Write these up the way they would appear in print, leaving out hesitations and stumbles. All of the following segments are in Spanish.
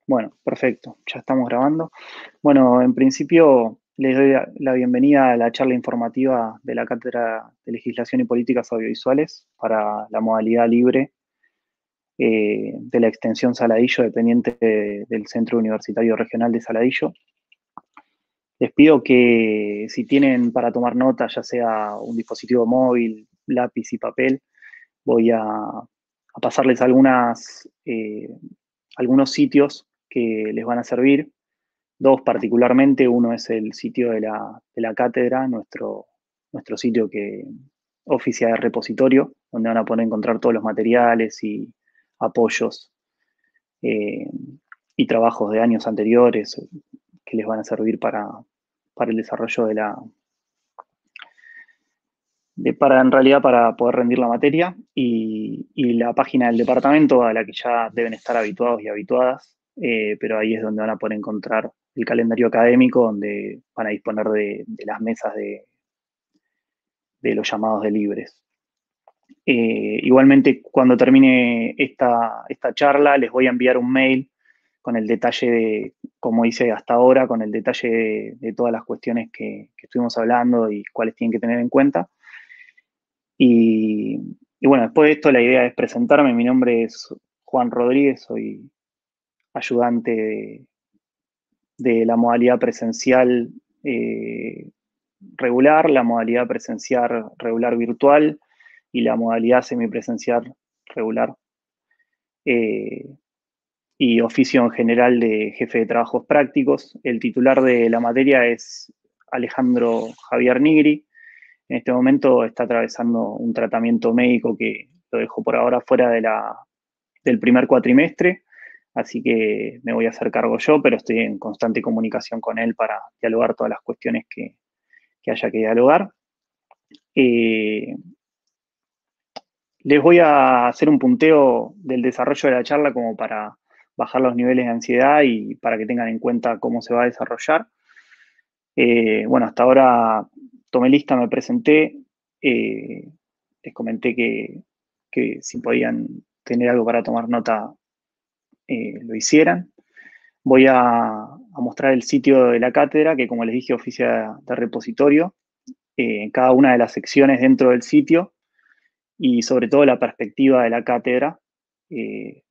Bueno, perfecto, ya estamos grabando. Bueno, en principio les doy la bienvenida a la charla informativa de la Cátedra de Legislación y Políticas Audiovisuales para la modalidad libre de la extensión Saladillo, dependiente del Centro Universitario Regional de Saladillo. Les pido que si tienen para tomar nota, ya sea un dispositivo móvil, lápiz y papel, voy a pasarles algunos sitios que les van a servir. Dos particularmente, uno es el sitio de la cátedra, nuestro sitio que oficia de repositorio, donde van a poder encontrar todos los materiales y apoyos eh, y trabajos de años anteriores que les van a servir para el desarrollo para en realidad para poder rendir la materia y la página del departamento a la que ya deben estar habituados y habituadas, pero ahí es donde van a poder encontrar el calendario académico, donde van a disponer de las mesas de los llamados de libres. Igualmente, cuando termine esta charla, les voy a enviar un mail con el detalle de, como hice hasta ahora, con el detalle de todas las cuestiones que estuvimos hablando y cuáles tienen que tener en cuenta. Y bueno, después de esto la idea es presentarme. Mi nombre es Juan Rodríguez, soy ayudante de la modalidad presencial regular, la modalidad presencial regular virtual y la modalidad semipresencial regular. Eh, y oficio en general de jefe de trabajos prácticos. El titular de la materia es Alejandro Javier Nigri. En este momento está atravesando un tratamiento médico que lo dejo por ahora fuera del primer cuatrimestre, así que me voy a hacer cargo yo, pero estoy en constante comunicación con él para dialogar todas las cuestiones que haya que dialogar. Eh, Les voy a hacer un punteo del desarrollo de la charla como para bajar los niveles de ansiedad y para que tengan en cuenta cómo se va a desarrollar. Bueno, hasta ahora tomé lista, me presenté, eh, les comenté que si podían tener algo para tomar nota, lo hicieran. Voy a mostrar el sitio de la cátedra, que como les dije, oficia de repositorio, en cada una de las secciones dentro del sitio y sobre todo la perspectiva de la cátedra, eh,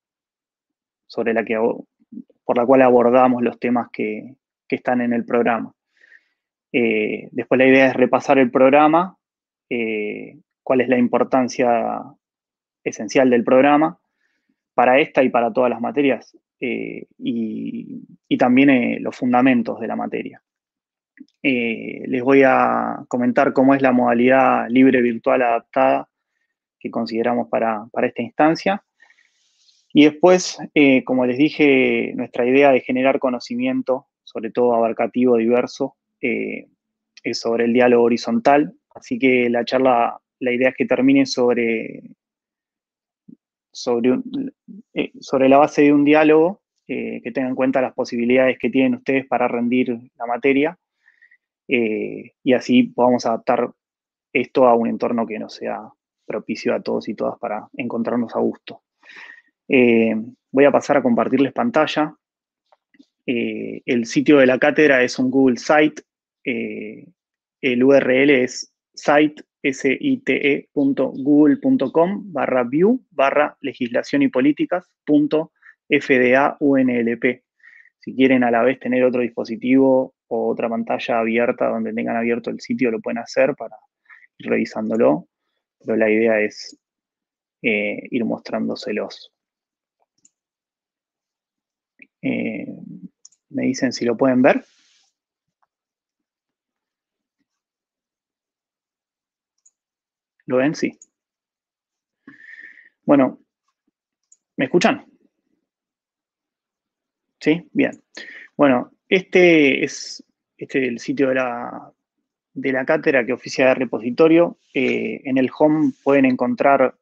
sobre por la cual abordamos los temas que están en el programa. Después la idea es repasar el programa, cuál es la importancia esencial del programa para esta y para todas las materias, y también los fundamentos de la materia. Les voy a comentar cómo es la modalidad libre virtual adaptada que consideramos para esta instancia. Y después, como les dije, nuestra idea de generar conocimiento, sobre todo abarcativo, diverso, es sobre el diálogo horizontal. Así que la charla, la idea es que termine sobre, sobre la base de un diálogo, que tenga en cuenta las posibilidades que tienen ustedes para rendir la materia, y así podamos adaptar esto a un entorno que nos sea propicio a todos y todas para encontrarnos a gusto. Voy a pasar a compartirles pantalla. El sitio de la cátedra es un Google Site. El URL es site.google.com/view/legislación y políticas.fdaunlp. Si quieren a la vez tener otro dispositivo o otra pantalla abierta donde tengan abierto el sitio, lo pueden hacer para ir revisándolo, pero la idea es ir mostrándoselos. Eh, Me dicen si lo pueden ver. ¿Lo ven? Sí. Bueno, ¿me escuchan? ¿Sí? Bien. Bueno, este es el sitio de la cátedra que oficia de repositorio. En el home pueden encontrar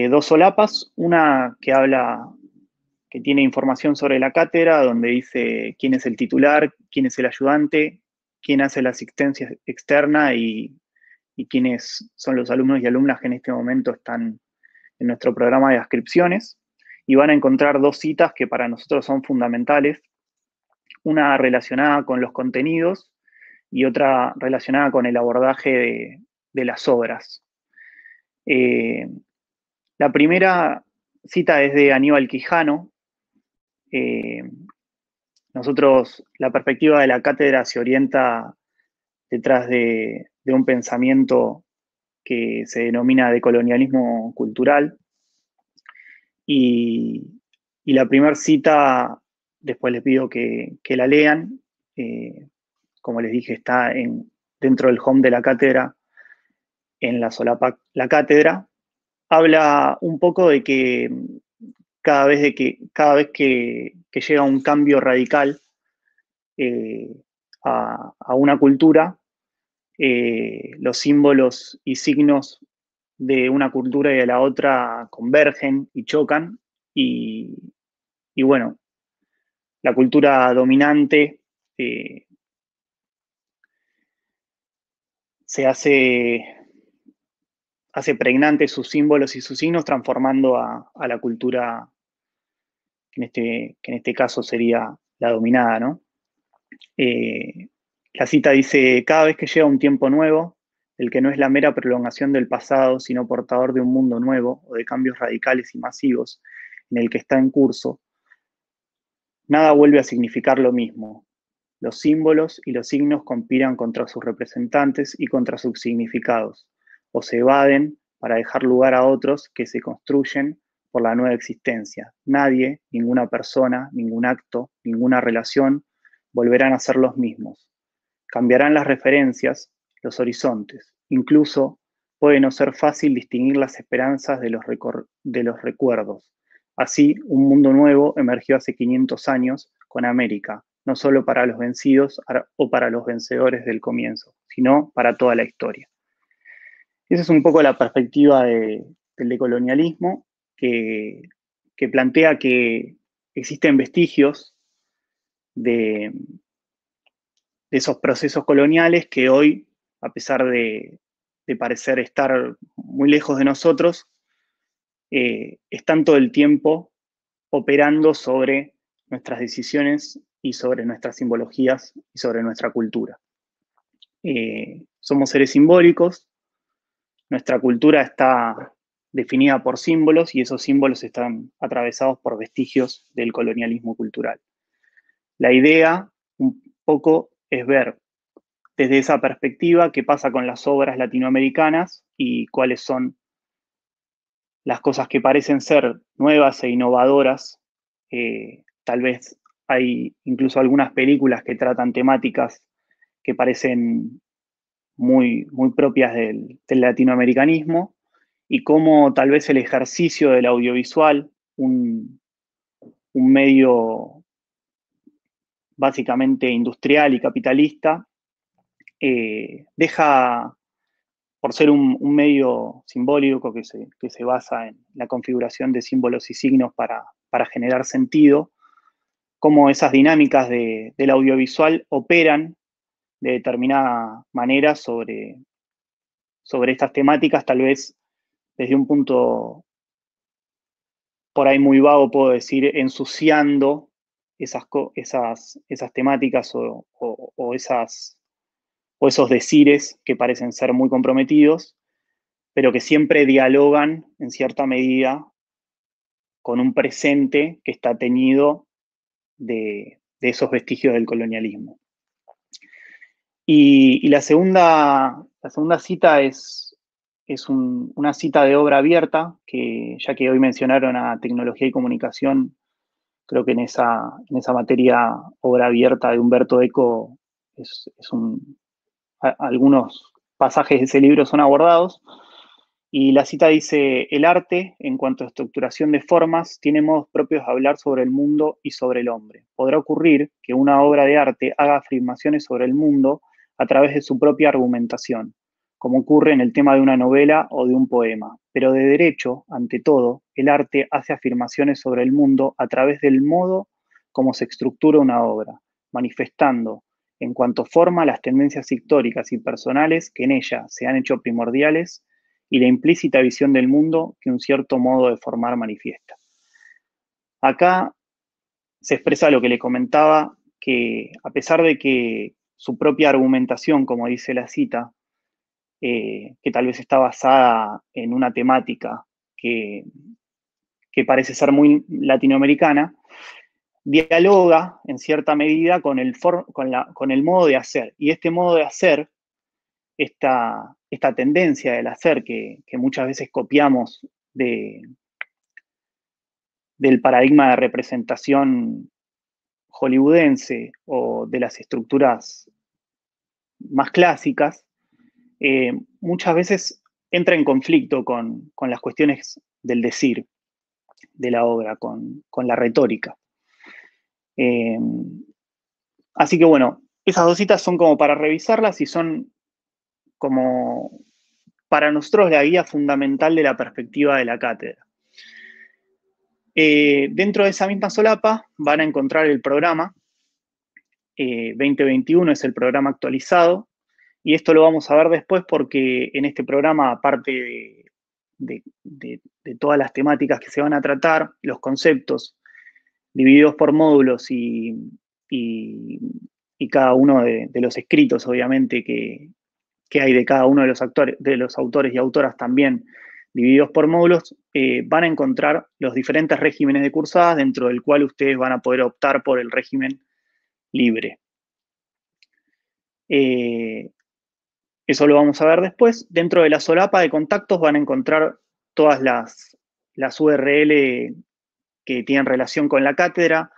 dos solapas, una que tiene información sobre la cátedra, donde dice quién es el titular, quién es el ayudante, quién hace la asistencia externa y quiénes son los alumnos y alumnas que en este momento están en nuestro programa de ascripciones. y van a encontrar dos citas que para nosotros son fundamentales, una relacionada con los contenidos y otra relacionada con el abordaje de las obras. La primera cita es de Aníbal Quijano. Nosotros, la perspectiva de la cátedra se orienta detrás de un pensamiento que se denomina decolonialismo cultural. Y la primera cita, después les pido que la lean. Como les dije, está dentro del home de la cátedra, en la solapa la cátedra. Habla un poco de que cada vez que llega un cambio radical a una cultura, los símbolos y signos de una cultura y de la otra convergen y chocan, y, y bueno, la cultura dominante se hace pregnante sus símbolos y sus signos, transformando a la cultura que en este caso sería la dominada, ¿no? La cita dice: cada vez que llega un tiempo nuevo, el que no es la mera prolongación del pasado, sino portador de un mundo nuevo o de cambios radicales y masivos en el que está en curso, nada vuelve a significar lo mismo. Los símbolos y los signos conspiran contra sus representantes y contra sus significados, o se evaden para dejar lugar a otros que se construyen por la nueva existencia. Nadie, ninguna persona, ningún acto, ninguna relación volverán a ser los mismos. Cambiarán las referencias, los horizontes. Incluso puede no ser fácil distinguir las esperanzas de los recuerdos. Así, un mundo nuevo emergió hace 500 años con América, no solo para los vencidos o para los vencedores del comienzo, sino para toda la historia. Esa es un poco la perspectiva del decolonialismo, que plantea que existen vestigios de esos procesos coloniales que hoy, a pesar de parecer estar muy lejos de nosotros, están todo el tiempo operando sobre nuestras decisiones y sobre nuestras simbologías y sobre nuestra cultura. Somos seres simbólicos, nuestra cultura está definida por símbolos y esos símbolos están atravesados por vestigios del colonialismo cultural. La idea un poco es ver desde esa perspectiva qué pasa con las obras latinoamericanas y cuáles son las cosas que parecen ser nuevas e innovadoras. Tal vez hay incluso algunas películas que tratan temáticas que parecen muy propias del latinoamericanismo, y cómo tal vez el ejercicio del audiovisual, un medio básicamente industrial y capitalista, deja, por ser un medio simbólico que se basa en la configuración de símbolos y signos para generar sentido, cómo esas dinámicas del audiovisual operan de determinada manera sobre estas temáticas, tal vez desde un punto por ahí muy vago, puedo decir, ensuciando esas temáticas o esos decires que parecen ser muy comprometidos, pero que siempre dialogan en cierta medida con un presente que está teñido de esos vestigios del colonialismo. Y la segunda cita es una cita de obra abierta, que ya que hoy mencionaron a tecnología y comunicación, creo que en esa materia, obra abierta de Humberto Eco, algunos pasajes de ese libro son abordados. Y la cita dice: el arte, en cuanto a estructuración de formas, tiene modos propios de hablar sobre el mundo y sobre el hombre. Podrá ocurrir que una obra de arte haga afirmaciones sobre el mundo a través de su propia argumentación, como ocurre en el tema de una novela o de un poema. Pero de derecho, ante todo, el arte hace afirmaciones sobre el mundo a través del modo como se estructura una obra, manifestando en cuanto forma las tendencias históricas y personales que en ella se han hecho primordiales y la implícita visión del mundo que un cierto modo de formar manifiesta. Acá se expresa lo que le comentaba, que a pesar de que su propia argumentación, como dice la cita, que tal vez está basada en una temática que, que parece ser muy latinoamericana, dialoga en cierta medida con con el modo de hacer. Y este modo de hacer, esta tendencia del hacer que muchas veces copiamos del paradigma de representación hollywoodense o de las estructuras más clásicas, muchas veces entra en conflicto con las cuestiones del decir de la obra, con la retórica. Eh, Así que bueno, esas dos citas son como para revisarlas y son como para nosotros la guía fundamental de la perspectiva de la cátedra. Dentro de esa misma solapa van a encontrar el programa. 2021 es el programa actualizado, y esto lo vamos a ver después porque en este programa, aparte de todas las temáticas que se van a tratar, los conceptos divididos por módulos y cada uno de los escritos, obviamente, que hay de cada uno de los autores y autoras también divididos por módulos, van a encontrar los diferentes regímenes de cursadas, dentro del cual ustedes van a poder optar por el régimen libre. Eso lo vamos a ver después. Dentro de la solapa de contactos van a encontrar todas las URL que tienen relación con la cátedra.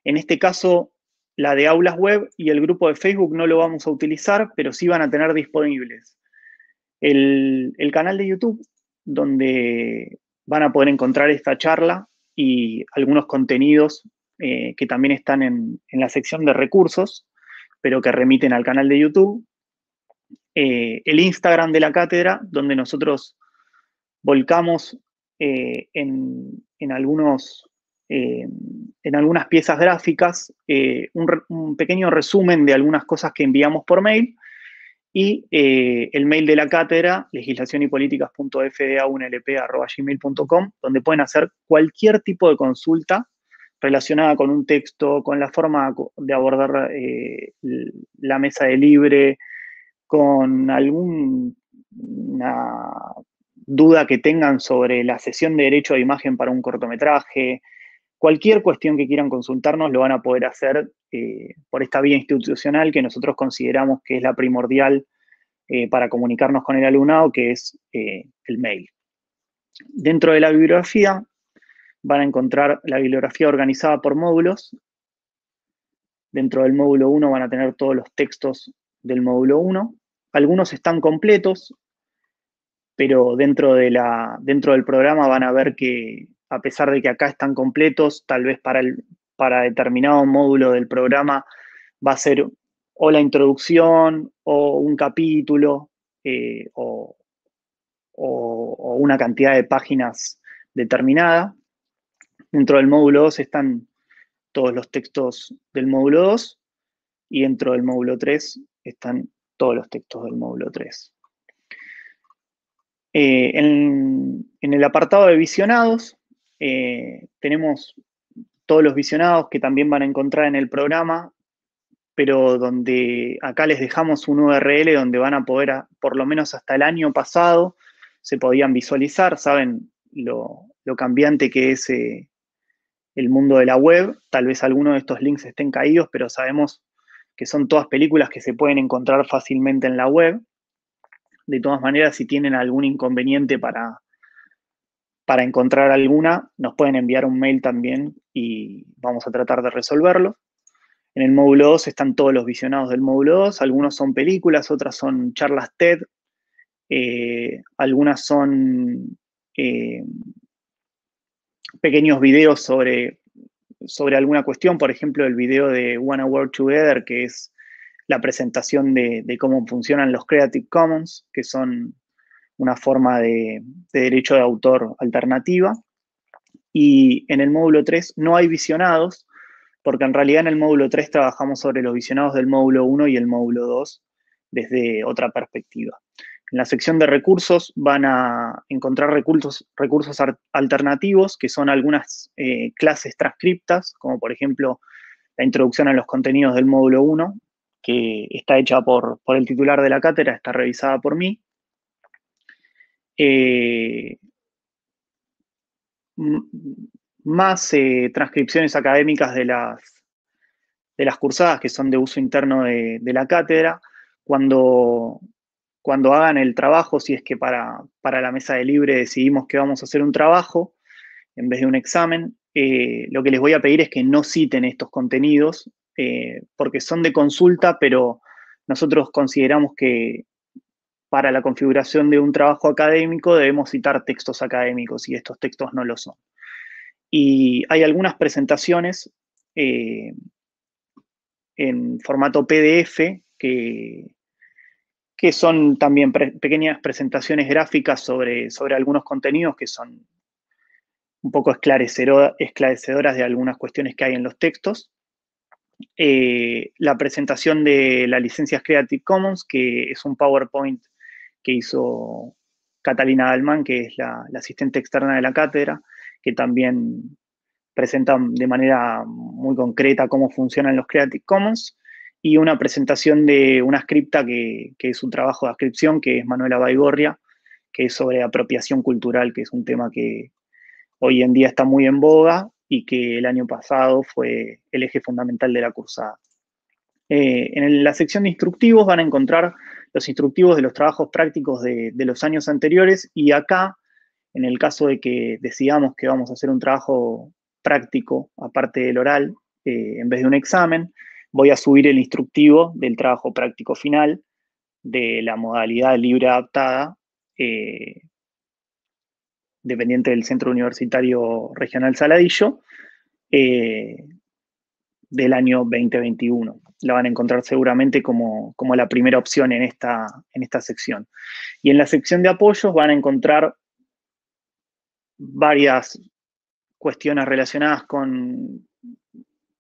En este caso, la de aulas web y el grupo de Facebook no lo vamos a utilizar, pero sí van a tener disponibles el canal de YouTube, donde van a poder encontrar esta charla y algunos contenidos que también están en la sección de recursos, pero que remiten al canal de YouTube. El Instagram de la cátedra, donde nosotros volcamos en algunas piezas gráficas un pequeño resumen de algunas cosas que enviamos por mail, y el mail de la cátedra, legislacionypoliticas.fdaunlp@gmail.com, donde pueden hacer cualquier tipo de consulta relacionada con un texto, con la forma de abordar la mesa de libre, con alguna duda que tengan sobre la cesión de derecho de imagen para un cortometraje. Cualquier cuestión que quieran consultarnos lo van a poder hacer por esta vía institucional que nosotros consideramos que es la primordial para comunicarnos con el alumnado, que es el mail. Dentro de la bibliografía van a encontrar la bibliografía organizada por módulos. Dentro del módulo 1 van a tener todos los textos del módulo 1. Algunos están completos, pero dentro del programa van a ver que, a pesar de que acá están completos, tal vez para determinado módulo del programa va a ser o la introducción o un capítulo o una cantidad de páginas determinada. Dentro del módulo 2 están todos los textos del módulo 2 y dentro del módulo 3 están todos los textos del módulo 3. En el apartado de visionados tenemos todos los visionados que también van a encontrar en el programa, pero donde acá les dejamos un URL donde van a poder, por lo menos hasta el año pasado, se podían visualizar. Saben lo cambiante que es el mundo de la web. Tal vez algunos de estos links estén caídos, pero sabemos que son todas películas que se pueden encontrar fácilmente en la web. De todas maneras, si tienen algún inconveniente para encontrar alguna, nos pueden enviar un mail también y vamos a tratar de resolverlo. En el módulo 2 están todos los visionados del módulo 2. Algunos son películas, otras son charlas TED, algunas son pequeños videos sobre alguna cuestión. Por ejemplo, el video de Wanna Work Together, que es la presentación de cómo funcionan los Creative Commons, que son una forma de derecho de autor alternativa. Y en el módulo 3 no hay visionados, porque en realidad en el módulo 3 trabajamos sobre los visionados del módulo 1 y el módulo 2 desde otra perspectiva. En la sección de recursos van a encontrar recursos alternativos, que son algunas clases transcriptas, como por ejemplo la introducción a los contenidos del módulo 1, que está hecha por el titular de la cátedra, está revisada por mí. Más transcripciones académicas de las cursadas que son de uso interno de la cátedra. Cuando hagan el trabajo, si es que para la mesa de libre decidimos que vamos a hacer un trabajo en vez de un examen, lo que les voy a pedir es que no citen estos contenidos, porque son de consulta, pero nosotros consideramos que para la configuración de un trabajo académico debemos citar textos académicos y estos textos no lo son. Y hay algunas presentaciones en formato PDF que son también pequeñas presentaciones gráficas sobre algunos contenidos que son un poco esclarecedoras de algunas cuestiones que hay en los textos. La presentación de las licencias Creative Commons, que es un PowerPoint que hizo Catalina Dalman, que es la asistente externa de la cátedra, que también presenta de manera muy concreta cómo funcionan los Creative Commons, y una presentación de una scripta que es un trabajo de ascripción, que es Manuela Baigorria, que es sobre apropiación cultural, que es un tema que hoy en día está muy en boga y que el año pasado fue el eje fundamental de la cursada. En la sección de instructivos van a encontrar los instructivos de los trabajos prácticos de los años anteriores, y acá, en el caso de que decidamos que vamos a hacer un trabajo práctico, aparte del oral, en vez de un examen, voy a subir el instructivo del trabajo práctico final de la modalidad libre adaptada, dependiente del Centro Universitario Regional Saladillo, del año 2021. La van a encontrar seguramente como la primera opción en esta sección. Y en la sección de apoyos van a encontrar varias cuestiones relacionadas con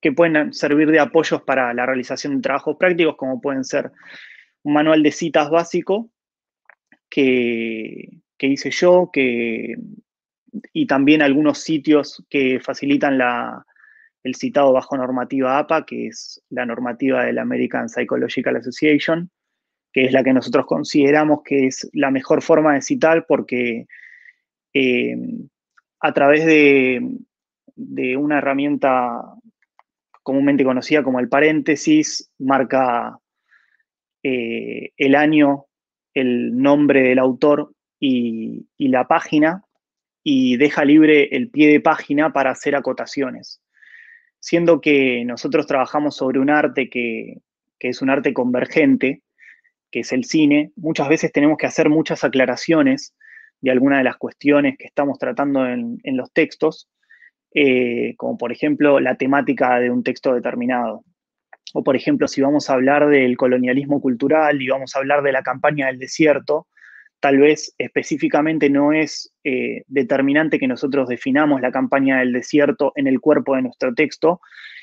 que pueden servir de apoyos para la realización de trabajos prácticos, como pueden ser un manual de citas básico que hice yo, y también algunos sitios que facilitan el citado bajo normativa APA, que es la normativa de la American Psychological Association, que es la que nosotros consideramos que es la mejor forma de citar, porque a través de una herramienta comúnmente conocida como el paréntesis, marca el año, el nombre del autor y la página, y deja libre el pie de página para hacer acotaciones. Siendo que nosotros trabajamos sobre un arte que es un arte convergente, que es el cine, muchas veces tenemos que hacer muchas aclaraciones de algunas de las cuestiones que estamos tratando en los textos, como por ejemplo la temática de un texto determinado. O por ejemplo, si vamos a hablar del colonialismo cultural y vamos a hablar de la campaña del desierto, tal vez específicamente no es determinante que nosotros definamos la campaña del desierto en el cuerpo de nuestro texto,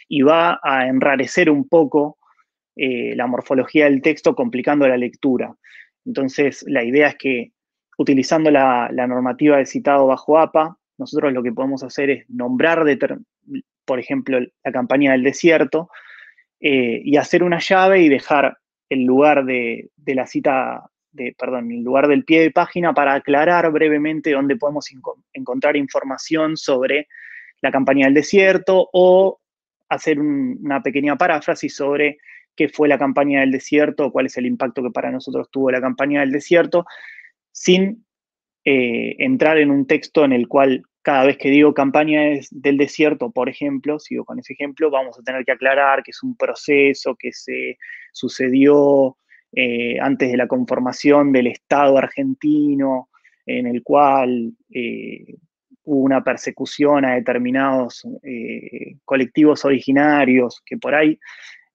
y va a enrarecer un poco la morfología del texto, complicando la lectura. Entonces, la idea es que utilizando la normativa de citado bajo APA, nosotros lo que podemos hacer es nombrar, por ejemplo, la campaña del desierto, y hacer una llave y dejar el lugar de la cita, el lugar del pie de página, para aclarar brevemente dónde podemos encontrar información sobre la campaña del desierto, o hacer una pequeña paráfrasis sobre qué fue la campaña del desierto, cuál es el impacto que para nosotros tuvo la campaña del desierto, sin entrar en un texto en el cual cada vez que digo campaña del desierto, por ejemplo, sigo con ese ejemplo, vamos a tener que aclarar que es un proceso que se sucedió antes de la conformación del Estado argentino, en el cual hubo una persecución a determinados colectivos originarios, que por ahí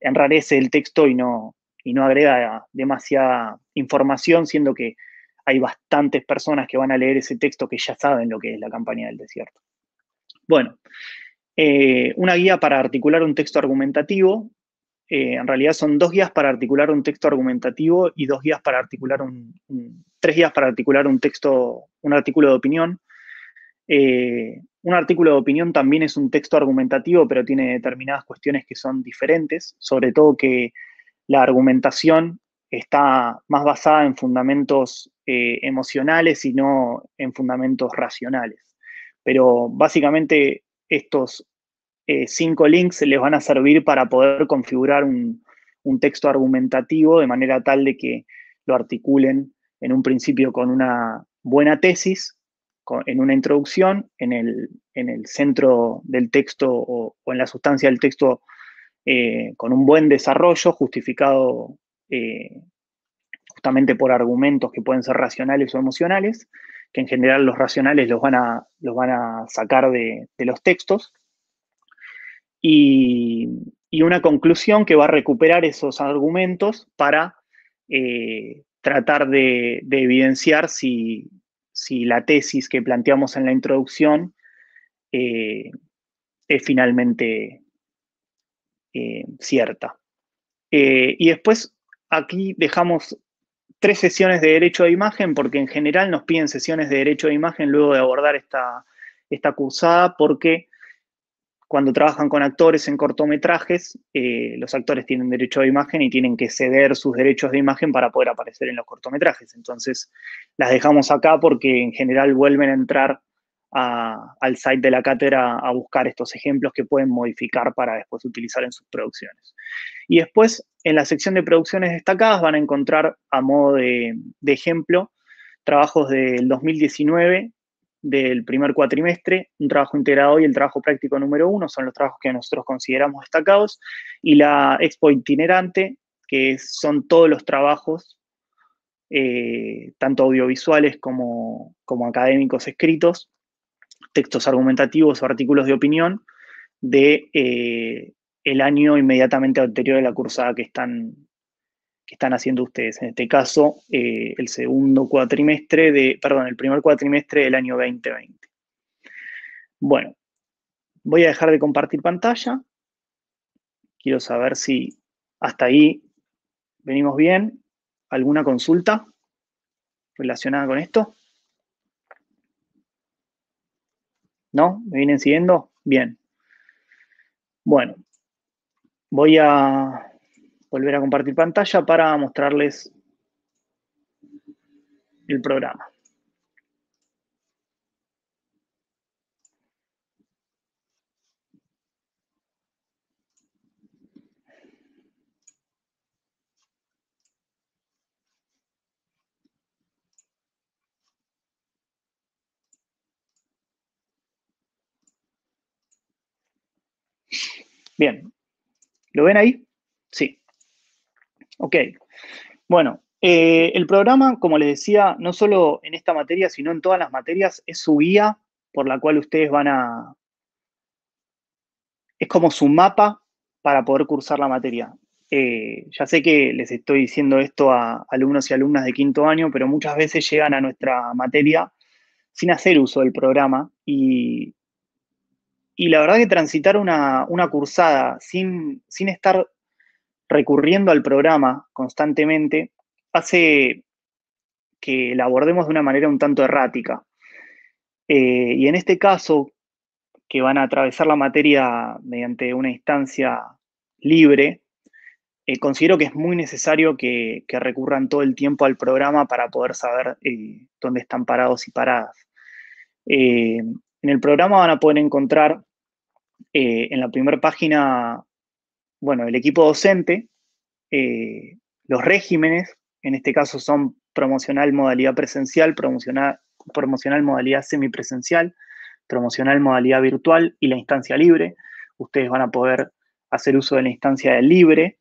enrarece el texto y no agrega demasiada información, siendo que hay bastantes personas que van a leer ese texto que ya saben lo que es la campaña del desierto. Bueno, una guía para articular un texto argumentativo. en realidad son 2 guías para articular un texto argumentativo y 2 guías para articular 3 guías para articular un texto, un artículo de opinión. Un artículo de opinión también es un texto argumentativo, pero tiene determinadas cuestiones que son diferentes, sobre todo que la argumentación está más basada en fundamentos emocionales y no en fundamentos racionales. Pero básicamente estos 5 links les van a servir para poder configurar un texto argumentativo de manera tal de que lo articulen en un principio con una buena tesis, en una introducción, en el centro del texto o en la sustancia del texto, con un buen desarrollo justificado justamente por argumentos que pueden ser racionales o emocionales, que en general los racionales los van a sacar de los textos, y una conclusión que va a recuperar esos argumentos para tratar de evidenciar si la tesis que planteamos en la introducción es finalmente cierta. Y después aquí dejamos 3 sesiones de derecho de imagen, porque en general nos piden sesiones de derecho de imagen luego de abordar esta cursada, porque cuando trabajan con actores en cortometrajes, los actores tienen derecho de imagen y tienen que ceder sus derechos de imagen para poder aparecer en los cortometrajes. Entonces, las dejamos acá porque en general vuelven a entrar al site de la cátedra a buscar estos ejemplos que pueden modificar para después utilizar en sus producciones. Y después, en la sección de producciones destacadas, van a encontrar a modo de ejemplo trabajos del 2019, del primer cuatrimestre, un trabajo integrado y el trabajo práctico número 1, son los trabajos que nosotros consideramos destacados, y la expo itinerante, que son todos los trabajos, tanto audiovisuales como académicos escritos, textos argumentativos o artículos de opinión, de el año inmediatamente anterior a la cursada que están haciendo ustedes. En este caso, el primer cuatrimestre del año 2020. Bueno, voy a dejar de compartir pantalla. Quiero saber si hasta ahí venimos bien. ¿Alguna consulta relacionada con esto? ¿No? ¿Me vienen siguiendo? Bien. Bueno, voy a volver a compartir pantalla para mostrarles el programa. Bien, ¿lo ven ahí? Sí. Ok. Bueno, el programa, como les decía, no solo en esta materia, sino en todas las materias, es su guía por la cual ustedes es como su mapa para poder cursar la materia. Ya sé que les estoy diciendo esto a alumnos y alumnas de quinto año, pero muchas veces llegan a nuestra materia sin hacer uso del programa, y la verdad que transitar una cursada sin estar recurriendo al programa constantemente hace que la abordemos de una manera un tanto errática. Y en este caso, que van a atravesar la materia mediante una instancia libre, considero que es muy necesario que recurran todo el tiempo al programa para poder saber dónde están parados y paradas. En el programa van a poder encontrar en la primera página, bueno, el equipo docente, los regímenes, en este caso son promocional modalidad presencial, promocional modalidad semipresencial, promocional modalidad virtual y la instancia libre. Ustedes van a poder hacer uso de la instancia del libre,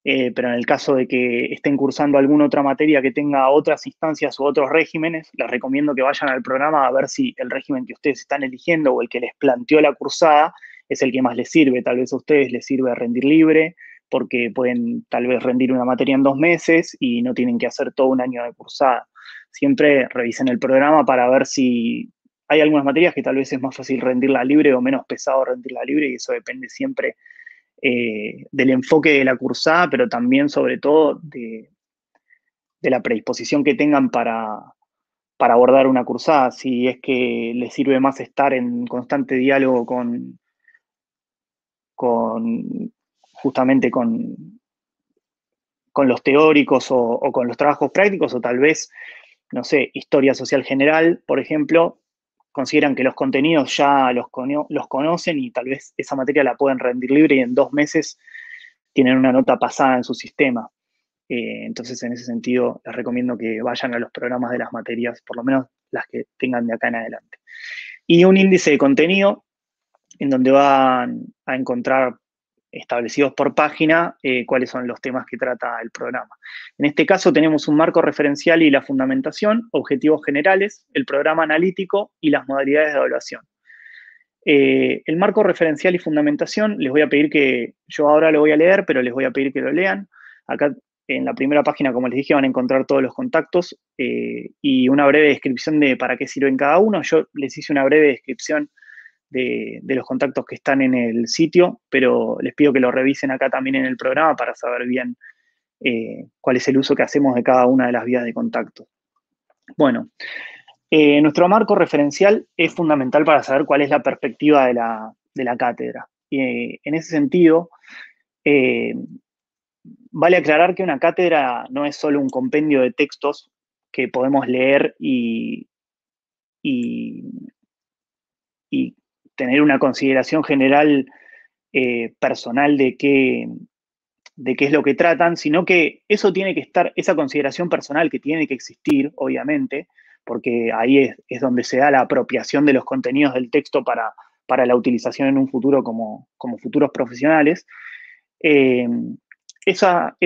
pero en el caso de que estén cursando alguna otra materia que tenga otras instancias u otros regímenes, les recomiendo que vayan al programa a ver si el régimen que ustedes están eligiendo o el que les planteó la cursada es el que más les sirve. Tal vez a ustedes les sirve rendir libre, porque pueden tal vez rendir una materia en 2 meses y no tienen que hacer todo un año de cursada. Siempre revisen el programa para ver si hay algunas materias que tal vez es más fácil rendirla libre o menos pesado rendirla libre, y eso depende siempre del enfoque de la cursada, pero también sobre todo de la predisposición que tengan para abordar una cursada, si es que les sirve más estar en constante diálogo con justamente con los teóricos o con los trabajos prácticos, o tal vez, no sé, historia social general, por ejemplo, consideran que los contenidos ya los conocen y tal vez esa materia la pueden rendir libre y en 2 meses tienen una nota pasada en su sistema. Entonces, en ese sentido, les recomiendo que vayan a los programas de las materias, por lo menos las que tengan de acá en adelante. Y un índice de contenido en donde van a encontrar establecidos por página cuáles son los temas que trata el programa. En este caso tenemos un marco referencial y la fundamentación, objetivos generales, el programa analítico y las modalidades de evaluación. El marco referencial y fundamentación, les voy a pedir que, yo ahora lo voy a leer, pero les voy a pedir que lo lean. Acá en la primera página, como les dije, van a encontrar todos los contactos y una breve descripción de para qué sirven cada uno. Yo les hice una breve descripción de los contactos que están en el sitio, pero les pido que lo revisen acá también en el programa para saber bien cuál es el uso que hacemos de cada una de las vías de contacto. Bueno, nuestro marco referencial es fundamental para saber cuál es la perspectiva de la cátedra. En ese sentido, vale aclarar que una cátedra no es solo un compendio de textos que podemos leer y tener una consideración general personal de qué es lo que tratan, sino que eso tiene que estar, esa consideración personal que tiene que existir, obviamente, porque ahí es donde se da la apropiación de los contenidos del texto para la utilización en un futuro como futuros profesionales. Eh, esa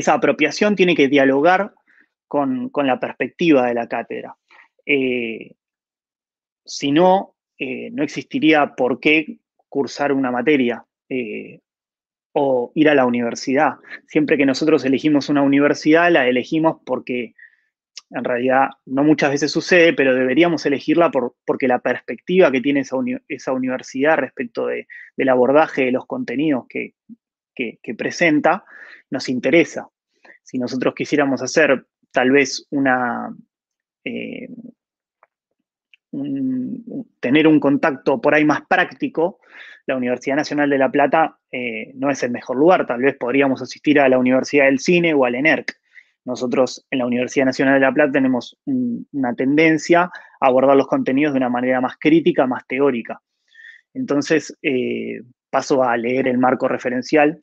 apropiación tiene que dialogar con la perspectiva de la cátedra. Si no, no existiría por qué cursar una materia o ir a la universidad. Siempre que nosotros elegimos una universidad, la elegimos porque en realidad no muchas veces sucede, pero deberíamos elegirla porque la perspectiva que tiene esa universidad respecto del abordaje de los contenidos que presenta nos interesa. Si nosotros quisiéramos hacer tal vez eh, tener un contacto por ahí más práctico, la Universidad Nacional de La Plata no es el mejor lugar. Tal vez podríamos asistir a la Universidad del Cine o al ENERC. Nosotros en la Universidad Nacional de La Plata tenemos una tendencia a abordar los contenidos de una manera más crítica, más teórica. Entonces, paso a leer el marco referencial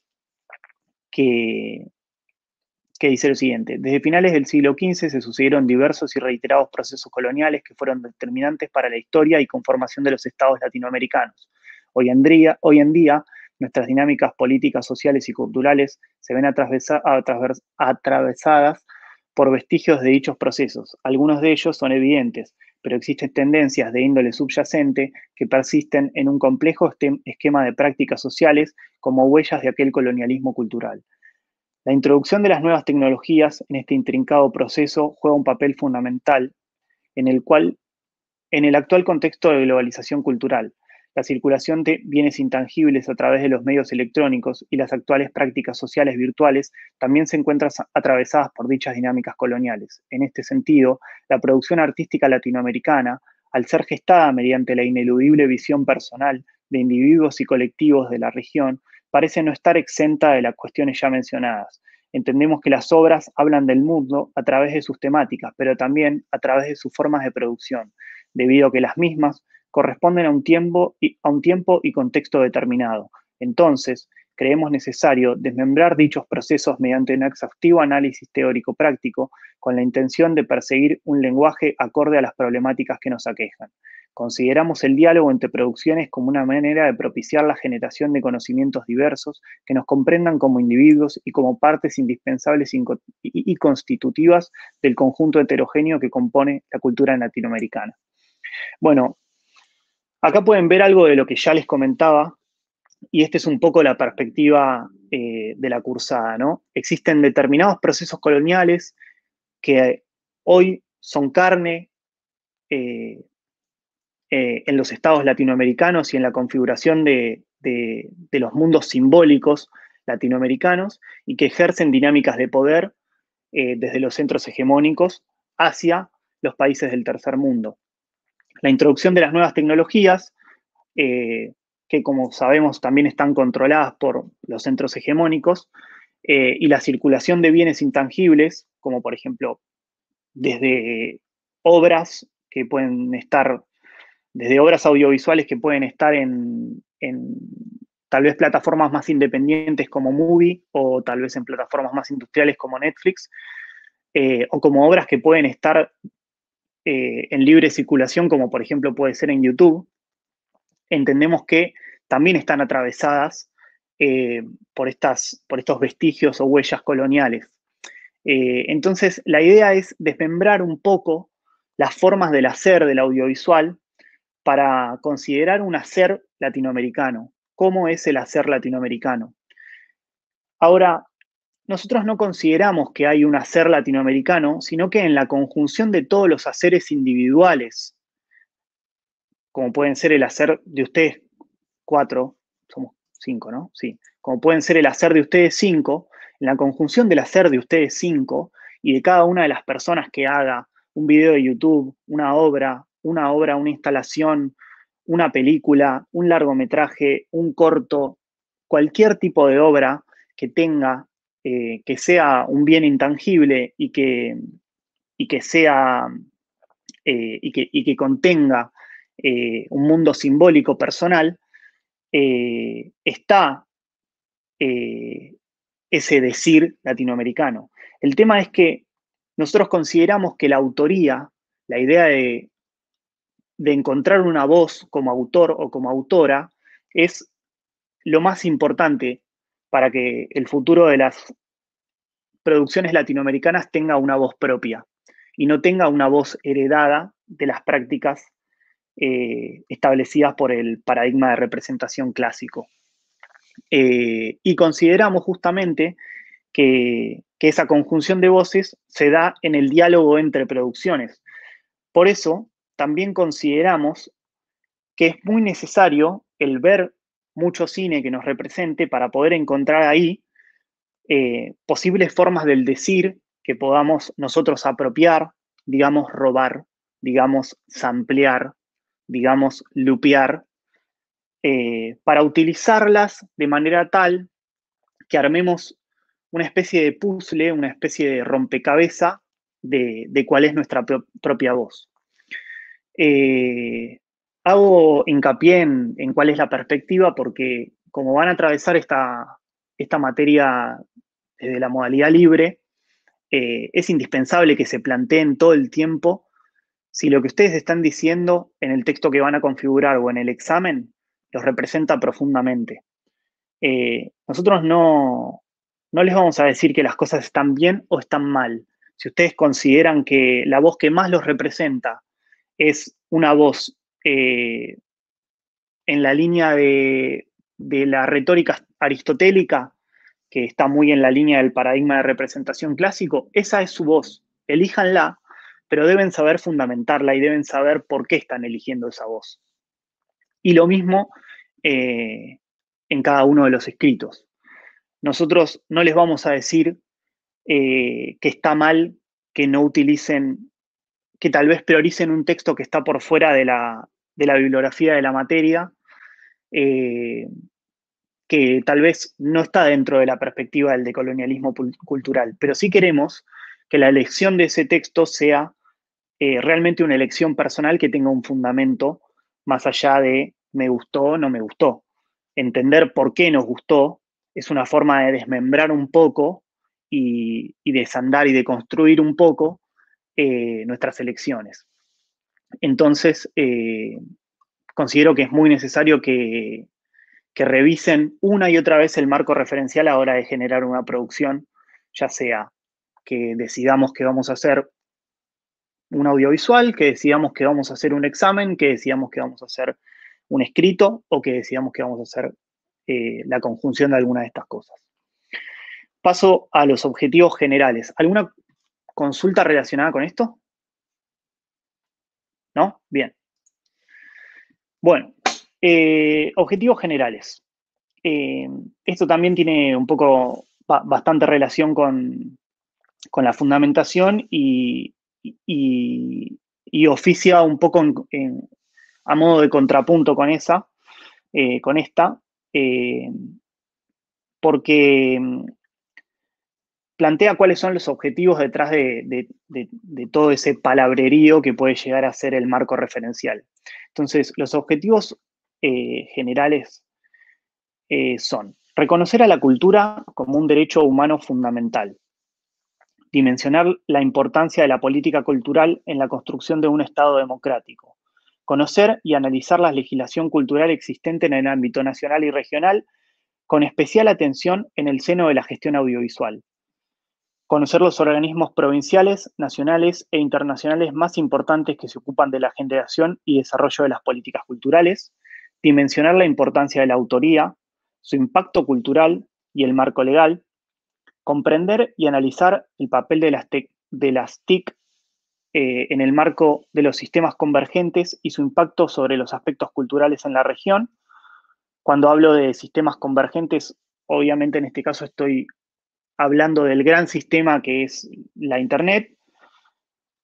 que dice lo siguiente: desde finales del siglo XV se sucedieron diversos y reiterados procesos coloniales que fueron determinantes para la historia y conformación de los estados latinoamericanos. Hoy en día, nuestras dinámicas políticas, sociales y culturales se ven atravesadas por vestigios de dichos procesos. Algunos de ellos son evidentes, pero existen tendencias de índole subyacente que persisten en un complejo esquema de prácticas sociales como huellas de aquel colonialismo cultural. La introducción de las nuevas tecnologías en este intrincado proceso juega un papel fundamental en el actual contexto de globalización cultural. La circulación de bienes intangibles a través de los medios electrónicos y las actuales prácticas sociales virtuales también se encuentran atravesadas por dichas dinámicas coloniales. En este sentido, la producción artística latinoamericana, al ser gestada mediante la ineludible visión personal de individuos y colectivos de la región, parece no estar exenta de las cuestiones ya mencionadas. Entendemos que las obras hablan del mundo a través de sus temáticas, pero también a través de sus formas de producción, debido a que las mismas corresponden a un tiempo y contexto determinado. Entonces, creemos necesario desmembrar dichos procesos mediante un exhaustivo análisis teórico-práctico con la intención de perseguir un lenguaje acorde a las problemáticas que nos aquejan. Consideramos el diálogo entre producciones como una manera de propiciar la generación de conocimientos diversos que nos comprendan como individuos y como partes indispensables y constitutivas del conjunto heterogéneo que compone la cultura latinoamericana. Bueno, acá pueden ver algo de lo que ya les comentaba, y esta es un poco la perspectiva de la cursada, ¿no? Existen determinados procesos coloniales que hoy son carne en los estados latinoamericanos y en la configuración de los mundos simbólicos latinoamericanos y que ejercen dinámicas de poder desde los centros hegemónicos hacia los países del tercer mundo. La introducción de las nuevas tecnologías, que como sabemos también están controladas por los centros hegemónicos, y la circulación de bienes intangibles, como por ejemplo desde obras que pueden estar, desde obras audiovisuales que pueden estar en tal vez plataformas más independientes como Movie o tal vez en plataformas más industriales como Netflix, o como obras que pueden estar en libre circulación como por ejemplo puede ser en YouTube, entendemos que también están atravesadas por estos vestigios o huellas coloniales. Entonces, la idea es desmembrar un poco las formas del hacer del audiovisual para considerar un hacer latinoamericano. ¿Cómo es el hacer latinoamericano? Ahora, nosotros no consideramos que hay un hacer latinoamericano, sino que en la conjunción de todos los haceres individuales, como pueden ser el hacer de ustedes 4, somos 5, ¿no? Sí, como pueden ser el hacer de ustedes 5, en la conjunción del hacer de ustedes 5 y de cada una de las personas que haga un video de YouTube, una instalación, una película, un largometraje, un corto, cualquier tipo de obra que tenga, que sea un bien intangible y que sea, y que contenga un mundo simbólico personal, está ese decir latinoamericano. El tema es que nosotros consideramos que la autoría, la idea de encontrar una voz como autor o como autora, es lo más importante para que el futuro de las producciones latinoamericanas tenga una voz propia y no tenga una voz heredada de las prácticas establecidas por el paradigma de representación clásico. Y consideramos justamente que esa conjunción de voces se da en el diálogo entre producciones. Por eso, también consideramos que es muy necesario el ver mucho cine que nos represente para poder encontrar ahí posibles formas del decir que podamos nosotros apropiar, digamos robar, digamos samplear, digamos lupear, para utilizarlas de manera tal que armemos una especie de puzzle, una especie de rompecabezas de cuál es nuestra propia voz. Hago hincapié en cuál es la perspectiva porque como van a atravesar esta materia desde la modalidad libre, es indispensable que se planteen todo el tiempo si lo que ustedes están diciendo en el texto que van a configurar o en el examen los representa profundamente. Nosotros no les vamos a decir que las cosas están bien o están mal. Si ustedes consideran que la voz que más los representa es una voz en la línea de la retórica aristotélica, que está muy en la línea del paradigma de representación clásico, esa es su voz. Elíjanla, pero deben saber fundamentarla y deben saber por qué están eligiendo esa voz. Y lo mismo en cada uno de los escritos. Nosotros no les vamos a decir que está mal que no utilicen, que tal vez prioricen un texto que está por fuera de la bibliografía de la materia, que tal vez no está dentro de la perspectiva del decolonialismo cultural, pero sí queremos que la elección de ese texto sea realmente una elección personal que tenga un fundamento más allá de me gustó o no me gustó. Entender por qué nos gustó es una forma de desmembrar un poco y desandar y de construir un poco nuestras elecciones. Entonces, considero que es muy necesario que revisen una y otra vez el marco referencial a la hora de generar una producción, ya sea que decidamos que vamos a hacer un audiovisual, que decidamos que vamos a hacer un examen, que decidamos que vamos a hacer un escrito o que decidamos que vamos a hacer la conjunción de alguna de estas cosas. Paso a los objetivos generales. ¿Alguna consulta relacionada con esto? ¿No? Bien. Bueno, objetivos generales. Esto también tiene un poco, bastante relación con la fundamentación y oficia un poco a modo de contrapunto con con esta, eh, porque plantea cuáles son los objetivos detrás de todo ese palabrerío que puede llegar a ser el marco referencial. Entonces, los objetivos generales son reconocer a la cultura como un derecho humano fundamental, dimensionar la importancia de la política cultural en la construcción de un Estado democrático, conocer y analizar la legislación cultural existente en el ámbito nacional y regional, con especial atención en el seno de la gestión audiovisual, conocer los organismos provinciales, nacionales e internacionales más importantes que se ocupan de la generación y desarrollo de las políticas culturales, dimensionar la importancia de la autoría, su impacto cultural y el marco legal, comprender y analizar el papel de las TIC en el marco de los sistemas convergentes y su impacto sobre los aspectos culturales en la región. Cuando hablo de sistemas convergentes, obviamente en este caso estoy hablando del gran sistema que es la Internet,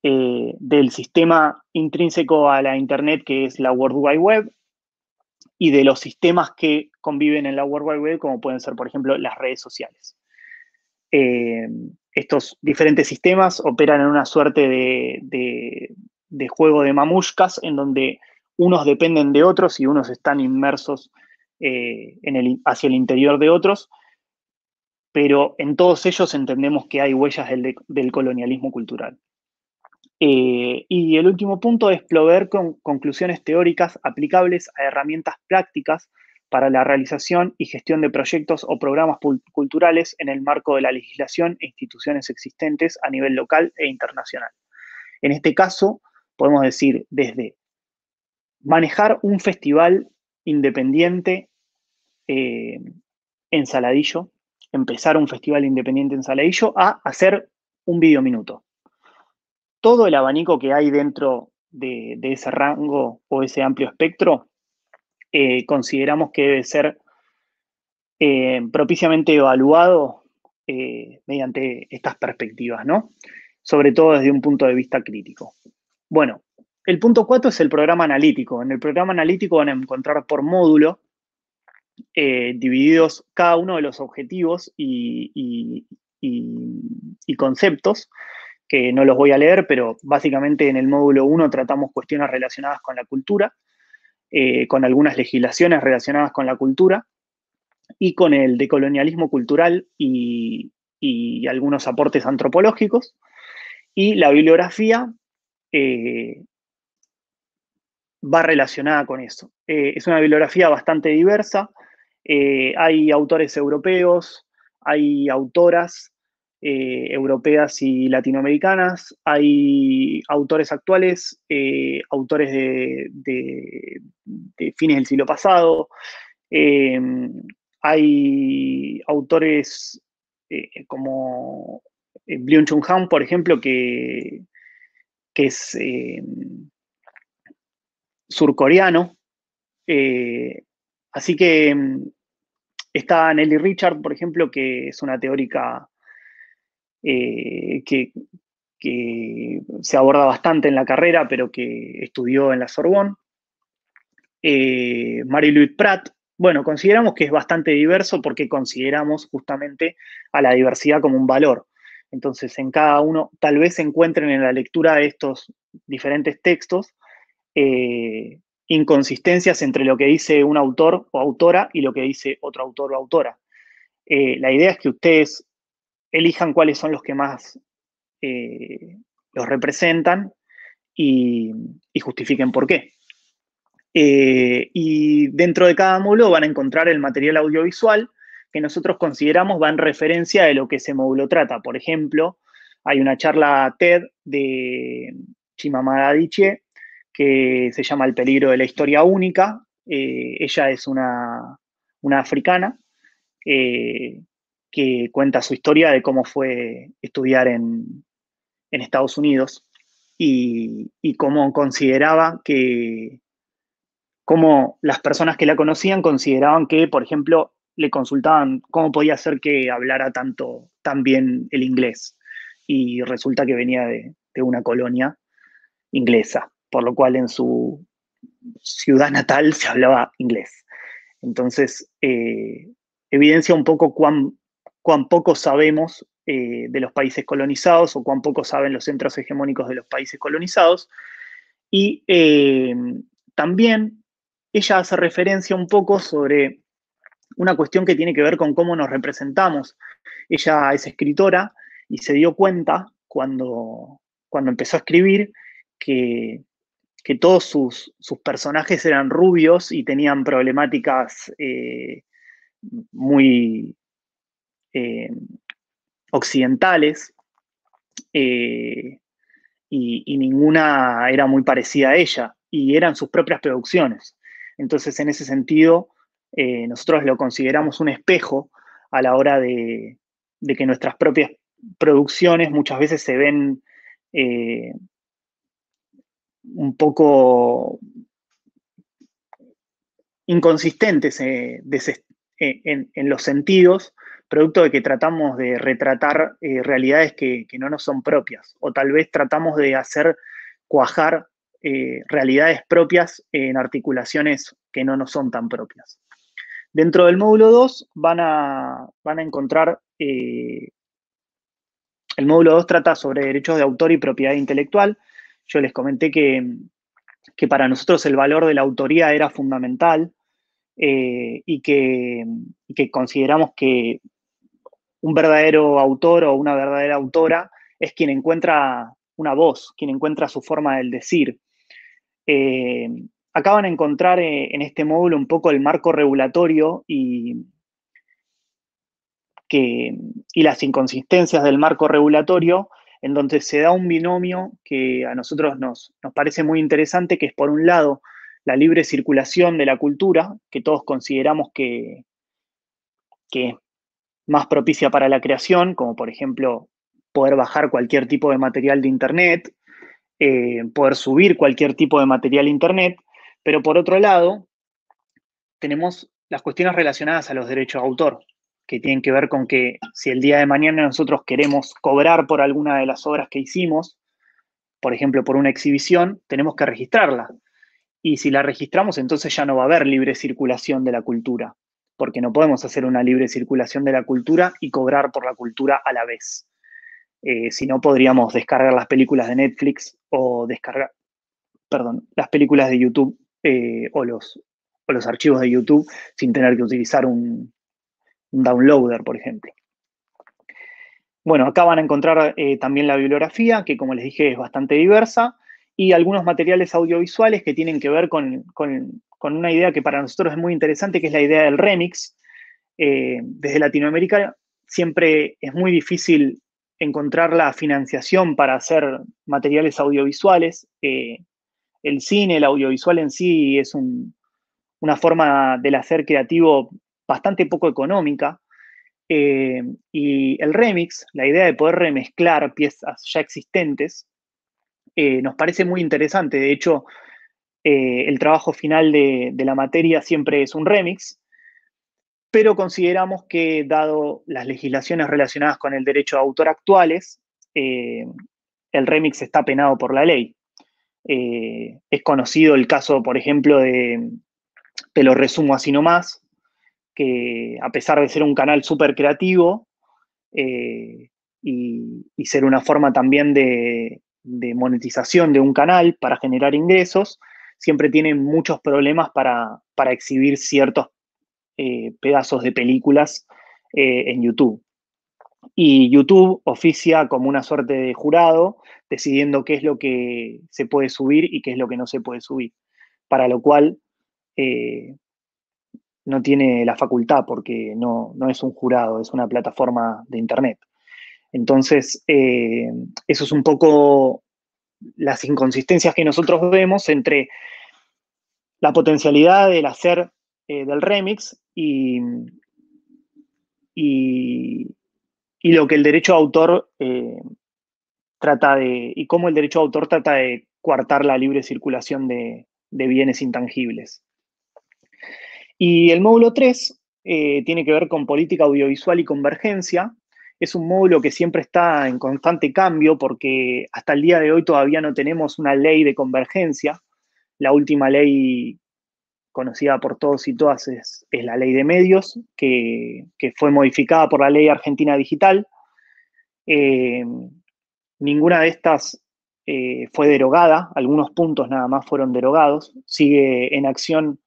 del sistema intrínseco a la Internet que es la World Wide Web, y de los sistemas que conviven en la World Wide Web, como pueden ser, por ejemplo, las redes sociales. Eh, Estos diferentes sistemas operan en una suerte de juego de mamushkas en donde unos dependen de otros y unos están inmersos hacia el interior de otros, pero en todos ellos entendemos que hay huellas del colonialismo cultural. Y el último punto es proveer conclusiones teóricas aplicables a herramientas prácticas para la realización y gestión de proyectos o programas culturales en el marco de la legislación e instituciones existentes a nivel local e internacional. En este caso, podemos decir desde manejar un festival independiente en Saladillo, empezar un festival independiente en Saladillo, a hacer un videominuto. Todo el abanico que hay dentro de ese rango o ese amplio espectro, consideramos que debe ser propiciamente evaluado mediante estas perspectivas, ¿no? Sobre todo desde un punto de vista crítico. Bueno, el punto 4 es el programa analítico. En el programa analítico van a encontrar por módulo divididos cada uno de los objetivos y conceptos, que no los voy a leer, pero básicamente en el módulo 1 tratamos cuestiones relacionadas con la cultura, con algunas legislaciones relacionadas con la cultura, y con el decolonialismo cultural y algunos aportes antropológicos. Y la bibliografía va relacionada con eso. Es una bibliografía bastante diversa. Hay autores europeos, hay autoras europeas y latinoamericanas, hay autores actuales, autores de fines del siglo pasado, eh, hay autores como Byung-Chul Han, por ejemplo, que es surcoreano. Eh, Así que está Nelly Richard, por ejemplo, que es una teórica que se aborda bastante en la carrera, pero que estudió en la Sorbonne. Marie-Louise Prat. Bueno, consideramos que es bastante diverso porque consideramos justamente a la diversidad como un valor. Entonces, en cada uno, tal vez se encuentren en la lectura de estos diferentes textos inconsistencias entre lo que dice un autor o autora y lo que dice otro autor o autora. La idea es que ustedes elijan cuáles son los que más los representan y, y justifiquen por qué. Y dentro de cada módulo van a encontrar el material audiovisual que nosotros consideramos va en referencia de lo que ese módulo trata. Por ejemplo, hay una charla TED de Chimamanda Adichie que se llama El peligro de la historia única. Ella es una africana que cuenta su historia de cómo fue estudiar en Estados Unidos y cómo consideraba que cómo las personas que la conocían consideraban que, por ejemplo, le consultaban cómo podía ser que hablara tan bien el inglés. Y resulta que venía de una colonia inglesa, por lo cual en su ciudad natal se hablaba inglés. Entonces, evidencia un poco cuán poco sabemos de los países colonizados o cuán poco saben los centros hegemónicos de los países colonizados. Y también ella hace referencia un poco sobre una cuestión que tiene que ver con cómo nos representamos. Ella es escritora y se dio cuenta cuando empezó a escribir que, que todos sus personajes eran rubios y tenían problemáticas muy eh, occidentales, eh, y ninguna era muy parecida a ella, y eran sus propias producciones. Entonces, en ese sentido, nosotros lo consideramos un espejo a la hora de que nuestras propias producciones muchas veces se ven un poco inconsistentes en los sentidos, producto de que tratamos de retratar realidades que no nos son propias, o tal vez tratamos de hacer cuajar realidades propias en articulaciones que no nos son tan propias. Dentro del módulo 2 van a encontrar, el módulo 2 trata sobre derechos de autor y propiedad intelectual. Yo les comenté que para nosotros el valor de la autoría era fundamental, y que consideramos que un verdadero autor o una verdadera autora es quien encuentra una voz, quien encuentra su forma del decir. Eh, Acá van a encontrar en este módulo un poco el marco regulatorio y las inconsistencias del marco regulatorio, en donde se da un binomio que a nosotros nos parece muy interesante, que es por un lado la libre circulación de la cultura, que todos consideramos que es más propicia para la creación, como por ejemplo poder bajar cualquier tipo de material de Internet, poder subir cualquier tipo de material a Internet, pero por otro lado tenemos las cuestiones relacionadas a los derechos de autor, que tienen que ver con que si el día de mañana nosotros queremos cobrar por alguna de las obras que hicimos, por ejemplo por una exhibición, tenemos que registrarla. Y si la registramos, entonces ya no va a haber libre circulación de la cultura, porque no podemos hacer una libre circulación de la cultura y cobrar por la cultura a la vez. Si no, podríamos descargar las películas de Netflix o descargar, perdón, las películas de YouTube, o los archivos de YouTube sin tener que utilizar un downloader, por ejemplo. Bueno, acá van a encontrar también la bibliografía, que como les dije es bastante diversa, y algunos materiales audiovisuales que tienen que ver con una idea que para nosotros es muy interesante, que es la idea del remix. Desde Latinoamérica siempre es muy difícil encontrar la financiación para hacer materiales audiovisuales. El cine, el audiovisual en sí es una forma del hacer creativo bastante poco económica. Y el remix, la idea de poder remezclar piezas ya existentes, nos parece muy interesante. De hecho, el trabajo final de la materia siempre es un remix, pero consideramos que, dado las legislaciones relacionadas con el derecho de autor actuales, el remix está penado por la ley. Es conocido el caso, por ejemplo, te lo resumo así nomás, que a pesar de ser un canal súper creativo, y ser una forma también de monetización de un canal para generar ingresos, siempre tienen muchos problemas para exhibir ciertos pedazos de películas en YouTube. Y YouTube oficia como una suerte de jurado, decidiendo qué es lo que se puede subir y qué es lo que no se puede subir. Para lo cual eh, no tiene la facultad, porque no es un jurado, es una plataforma de Internet. Entonces, eso es un poco las inconsistencias que nosotros vemos entre la potencialidad del hacer del remix y, y lo que el derecho de autor trata y cómo el derecho de autor trata de coartar la libre circulación de bienes intangibles. Y el módulo 3 tiene que ver con política audiovisual y convergencia. Es un módulo que siempre está en constante cambio porque hasta el día de hoy todavía no tenemos una ley de convergencia. La última ley conocida por todos y todas es la ley de medios, que fue modificada por la ley argentina digital. Eh, Ninguna de estas fue derogada, algunos puntos nada más fueron derogados. Sigue en acción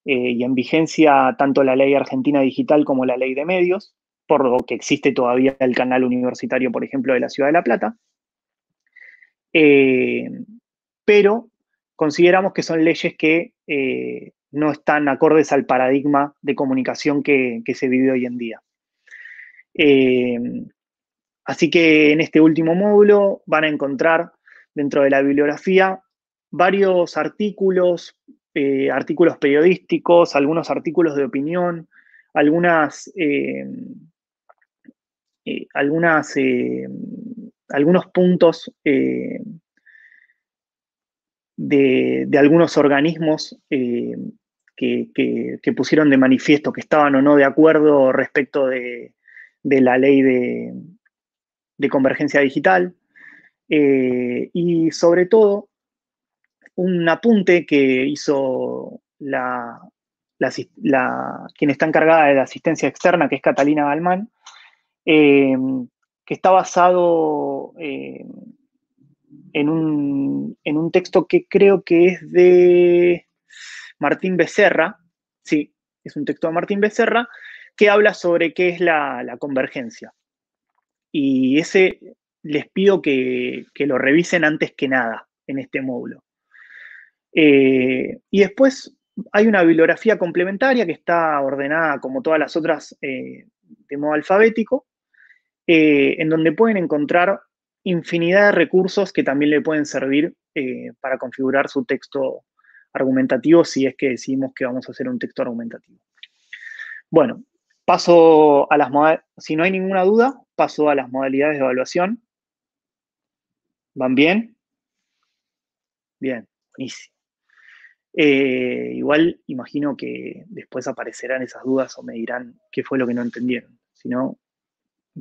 y en vigencia tanto la ley argentina digital como la ley de medios, por lo que existe todavía el canal universitario, por ejemplo, de la Ciudad de La Plata. Pero consideramos que son leyes que no están acordes al paradigma de comunicación que se vive hoy en día. Así que en este último módulo van a encontrar dentro de la bibliografía varios artículos, artículos periodísticos, algunos artículos de opinión, algunas, algunos puntos de algunos organismos que pusieron de manifiesto que estaban o no de acuerdo respecto de la ley de convergencia digital. Y sobre todo, un apunte que hizo quien está encargada de la asistencia externa, que es Catalina Galmán, que está basado en un texto que creo que es de Martín Becerra, sí, es un texto de Martín Becerra, que habla sobre qué es la convergencia. Y ese les pido que lo revisen antes que nada en este módulo. Y después hay una bibliografía complementaria que está ordenada como todas las otras de modo alfabético, en donde pueden encontrar infinidad de recursos que también le pueden servir para configurar su texto argumentativo si es que decidimos que vamos a hacer un texto argumentativo. Bueno, paso a las modalidades. Si no hay ninguna duda, paso a las modalidades de evaluación. ¿Van bien? Bien, buenísimo. Igual imagino que después aparecerán esas dudas o me dirán qué fue lo que no entendieron. Si no,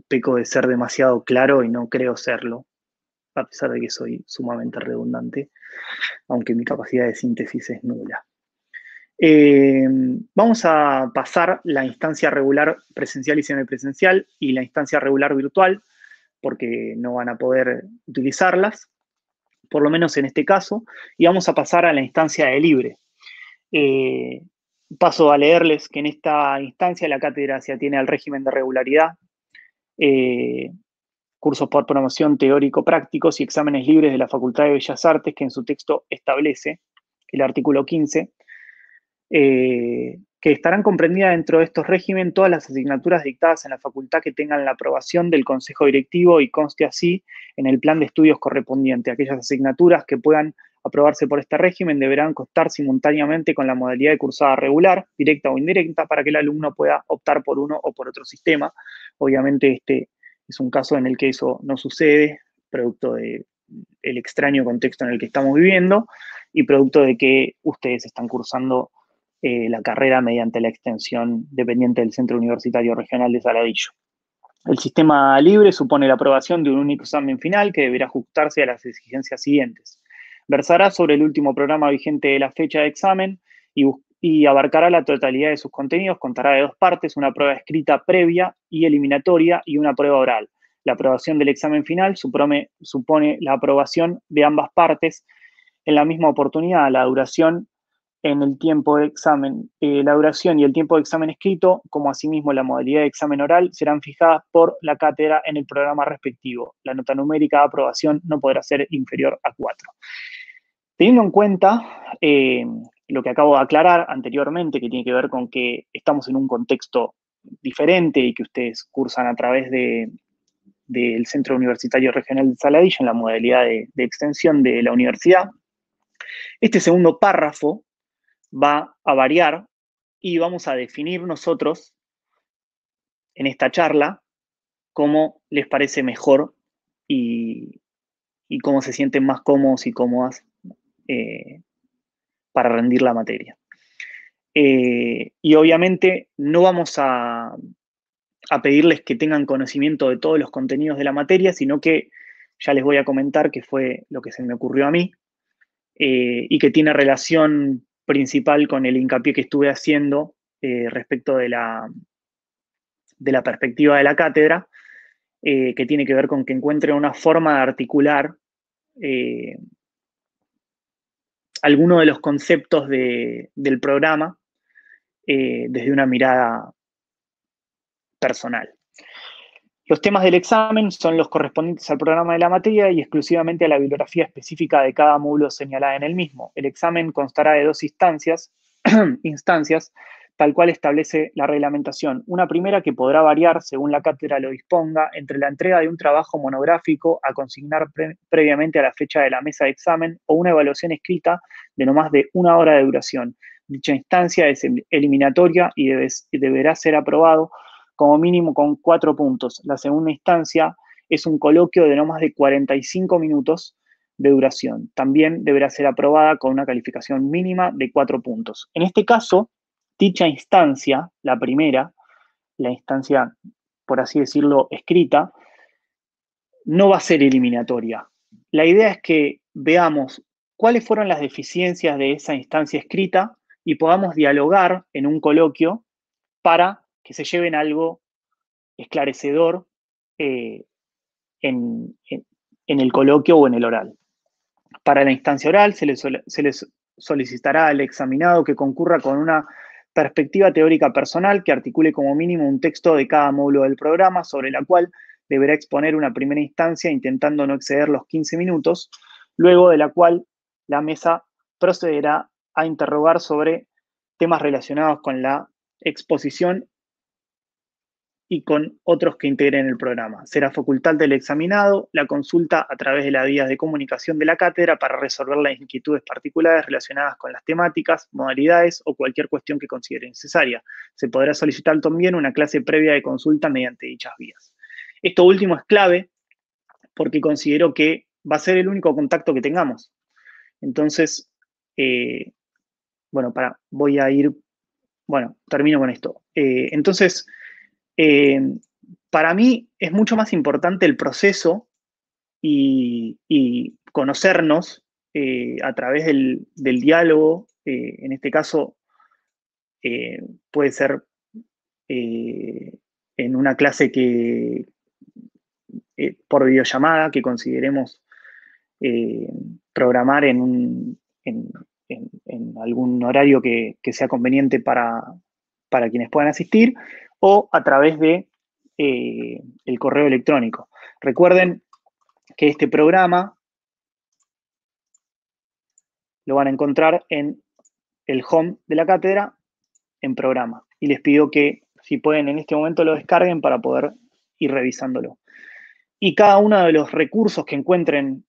peco de ser demasiado claro y no creo serlo, a pesar de que soy sumamente redundante, aunque mi capacidad de síntesis es nula. Vamos a pasar la instancia regular presencial y semipresencial y la instancia regular virtual, porque no van a poder utilizarlas, por lo menos en este caso, y vamos a pasar a la instancia de libre. Paso a leerles que en esta instancia la cátedra se atiene al régimen de regularidad, cursos por promoción teórico-prácticos y exámenes libres de la Facultad de Bellas Artes, que en su texto establece el artículo 15, que estarán comprendidas dentro de estos régimen todas las asignaturas dictadas en la facultad que tengan la aprobación del Consejo Directivo y conste así en el plan de estudios correspondiente. Aquellas asignaturas que puedan aprobarse por este régimen deberán constar simultáneamente con la modalidad de cursada regular, directa o indirecta, para que el alumno pueda optar por uno o por otro sistema. Obviamente este es un caso en el que eso no sucede, producto del extraño contexto en el que estamos viviendo y producto de que ustedes están cursando la carrera mediante la extensión dependiente del Centro Universitario Regional de Saladillo. El sistema libre supone la aprobación de un único examen final que deberá ajustarse a las exigencias siguientes. Versará sobre el último programa vigente de la fecha de examen y abarcará la totalidad de sus contenidos, contará de dos partes, una prueba escrita previa y eliminatoria y una prueba oral. La aprobación del examen final supone la aprobación de ambas partes en la misma oportunidad. La duración en el tiempo de examen, la duración y el tiempo de examen escrito, como asimismo la modalidad de examen oral, serán fijadas por la cátedra en el programa respectivo. La nota numérica de aprobación no podrá ser inferior a 4. Teniendo en cuenta lo que acabo de aclarar anteriormente, que tiene que ver con que estamos en un contexto diferente y que ustedes cursan a través del Centro Universitario Regional de Saladillo en la modalidad de extensión de la universidad, este segundo párrafo va a variar y vamos a definir nosotros en esta charla cómo les parece mejor y, y cómo se sienten más cómodos y cómodas para rendir la materia. Y obviamente no vamos a pedirles que tengan conocimiento de todos los contenidos de la materia, sino que ya les voy a comentar que fue lo que se me ocurrió a mí, y que tiene relación principal con el hincapié que estuve haciendo respecto de la perspectiva de la cátedra, que tiene que ver con que encuentre una forma de articular eh, algunos de los conceptos del programa desde una mirada personal. Los temas del examen son los correspondientes al programa de la materia y exclusivamente a la bibliografía específica de cada módulo señalada en el mismo. El examen constará de dos instancias, tal cual establece la reglamentación. Una primera que podrá variar, según la cátedra lo disponga, entre la entrega de un trabajo monográfico a consignar previamente a la fecha de la mesa de examen o una evaluación escrita de no más de 1 hora de duración. Dicha instancia es eliminatoria y deberá ser aprobado como mínimo con 4 puntos. La segunda instancia es un coloquio de no más de 45 minutos de duración. También deberá ser aprobada con una calificación mínima de 4 puntos. En este caso, dicha instancia, la primera, la instancia, por así decirlo, escrita, no va a ser eliminatoria. La idea es que veamos cuáles fueron las deficiencias de esa instancia escrita y podamos dialogar en un coloquio para que se lleven algo esclarecedor eh, en el coloquio o en el oral. Para la instancia oral se les solicitará al examinado que concurra con una perspectiva teórica personal que articule como mínimo un texto de cada módulo del programa, sobre la cual deberá exponer una primera instancia intentando no exceder los 15 minutos, luego de la cual la mesa procederá a interrogar sobre temas relacionados con la exposición y con otros que integren el programa. Será facultad del examinado la consulta a través de las vías de comunicación de la cátedra para resolver las inquietudes particulares relacionadas con las temáticas, modalidades o cualquier cuestión que considere necesaria. Se podrá solicitar también una clase previa de consulta mediante dichas vías. Esto último es clave porque considero que va a ser el único contacto que tengamos. Entonces, voy a ir, termino con esto. Entonces, para mí es mucho más importante el proceso y conocernos a través del diálogo. En este caso, puede ser en una clase por videollamada que consideremos eh, programar en algún horario que sea conveniente para quienes puedan asistir, o a través de el correo electrónico. Recuerden que este programa lo van a encontrar en el home de la cátedra, en programa. Y les pido que, si pueden, en este momento lo descarguen para poder ir revisándolo. Y cada uno de los recursos que encuentren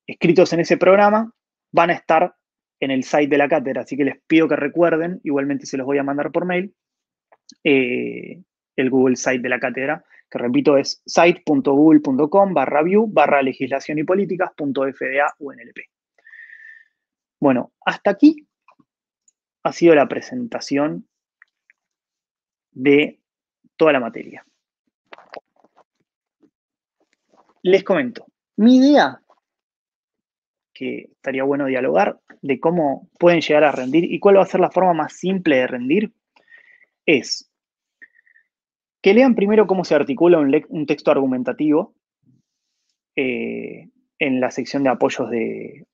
escritos en ese programa van a estar en el site de la cátedra, así que les pido que recuerden, igualmente se los voy a mandar por mail, el Google Site de la cátedra, que repito es site.google.com/view/legislación y políticas.fda-unlp. Bueno, hasta aquí ha sido la presentación de toda la materia. Les comento, mi idea, que estaría bueno dialogar, de cómo pueden llegar a rendir y cuál va a ser la forma más simple de rendir, es que lean primero cómo se articula un texto argumentativo en la sección de apoyos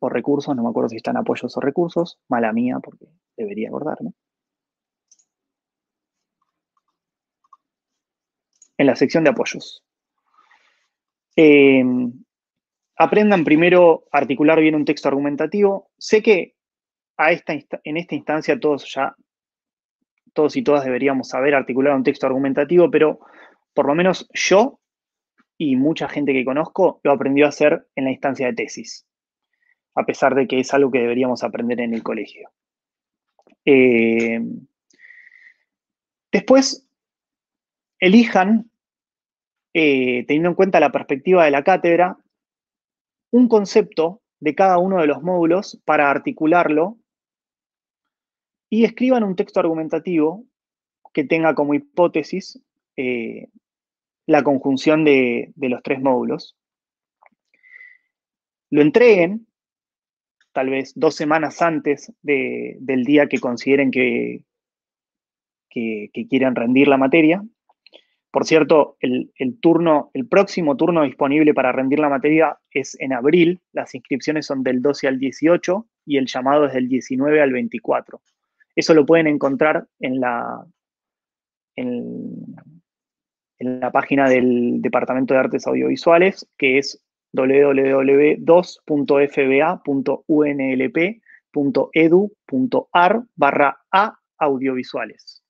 o recursos, no me acuerdo si están apoyos o recursos, mala mía porque debería acordarme. En la sección de apoyos. Aprendan primero a articular bien un texto argumentativo. Sé que en esta instancia todos y todas deberíamos saber articular un texto argumentativo, pero por lo menos yo y mucha gente que conozco lo aprendió a hacer en la instancia de tesis, a pesar de que es algo que deberíamos aprender en el colegio. Después, elijan, teniendo en cuenta la perspectiva de la cátedra, un concepto de cada uno de los módulos para articularlo y escriban un texto argumentativo que tenga como hipótesis la conjunción de los tres módulos. Lo entreguen tal vez 2 semanas antes del día que consideren que quieran rendir la materia. Por cierto, el próximo turno disponible para rendir la materia es en abril. Las inscripciones son del 12 al 18 y el llamado es del 19 al 24. Eso lo pueden encontrar en la página del Departamento de Artes Audiovisuales, que es www.2.fba.unlp.edu.ar/a audiovisuales.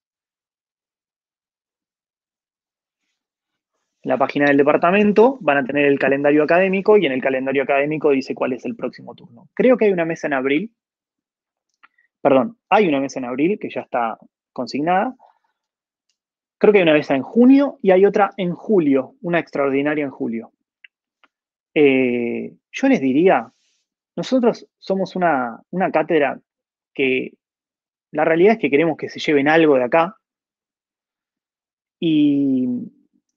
En la página del departamento van a tener el calendario académico y en el calendario académico dice cuál es el próximo turno. Creo que hay una mesa en abril, perdón, hay una mesa en abril que ya está consignada. Creo que hay una mesa en junio y hay otra en julio, una extraordinaria en julio. Yo les diría, nosotros somos una cátedra que la realidad es que queremos que se lleven algo de acá y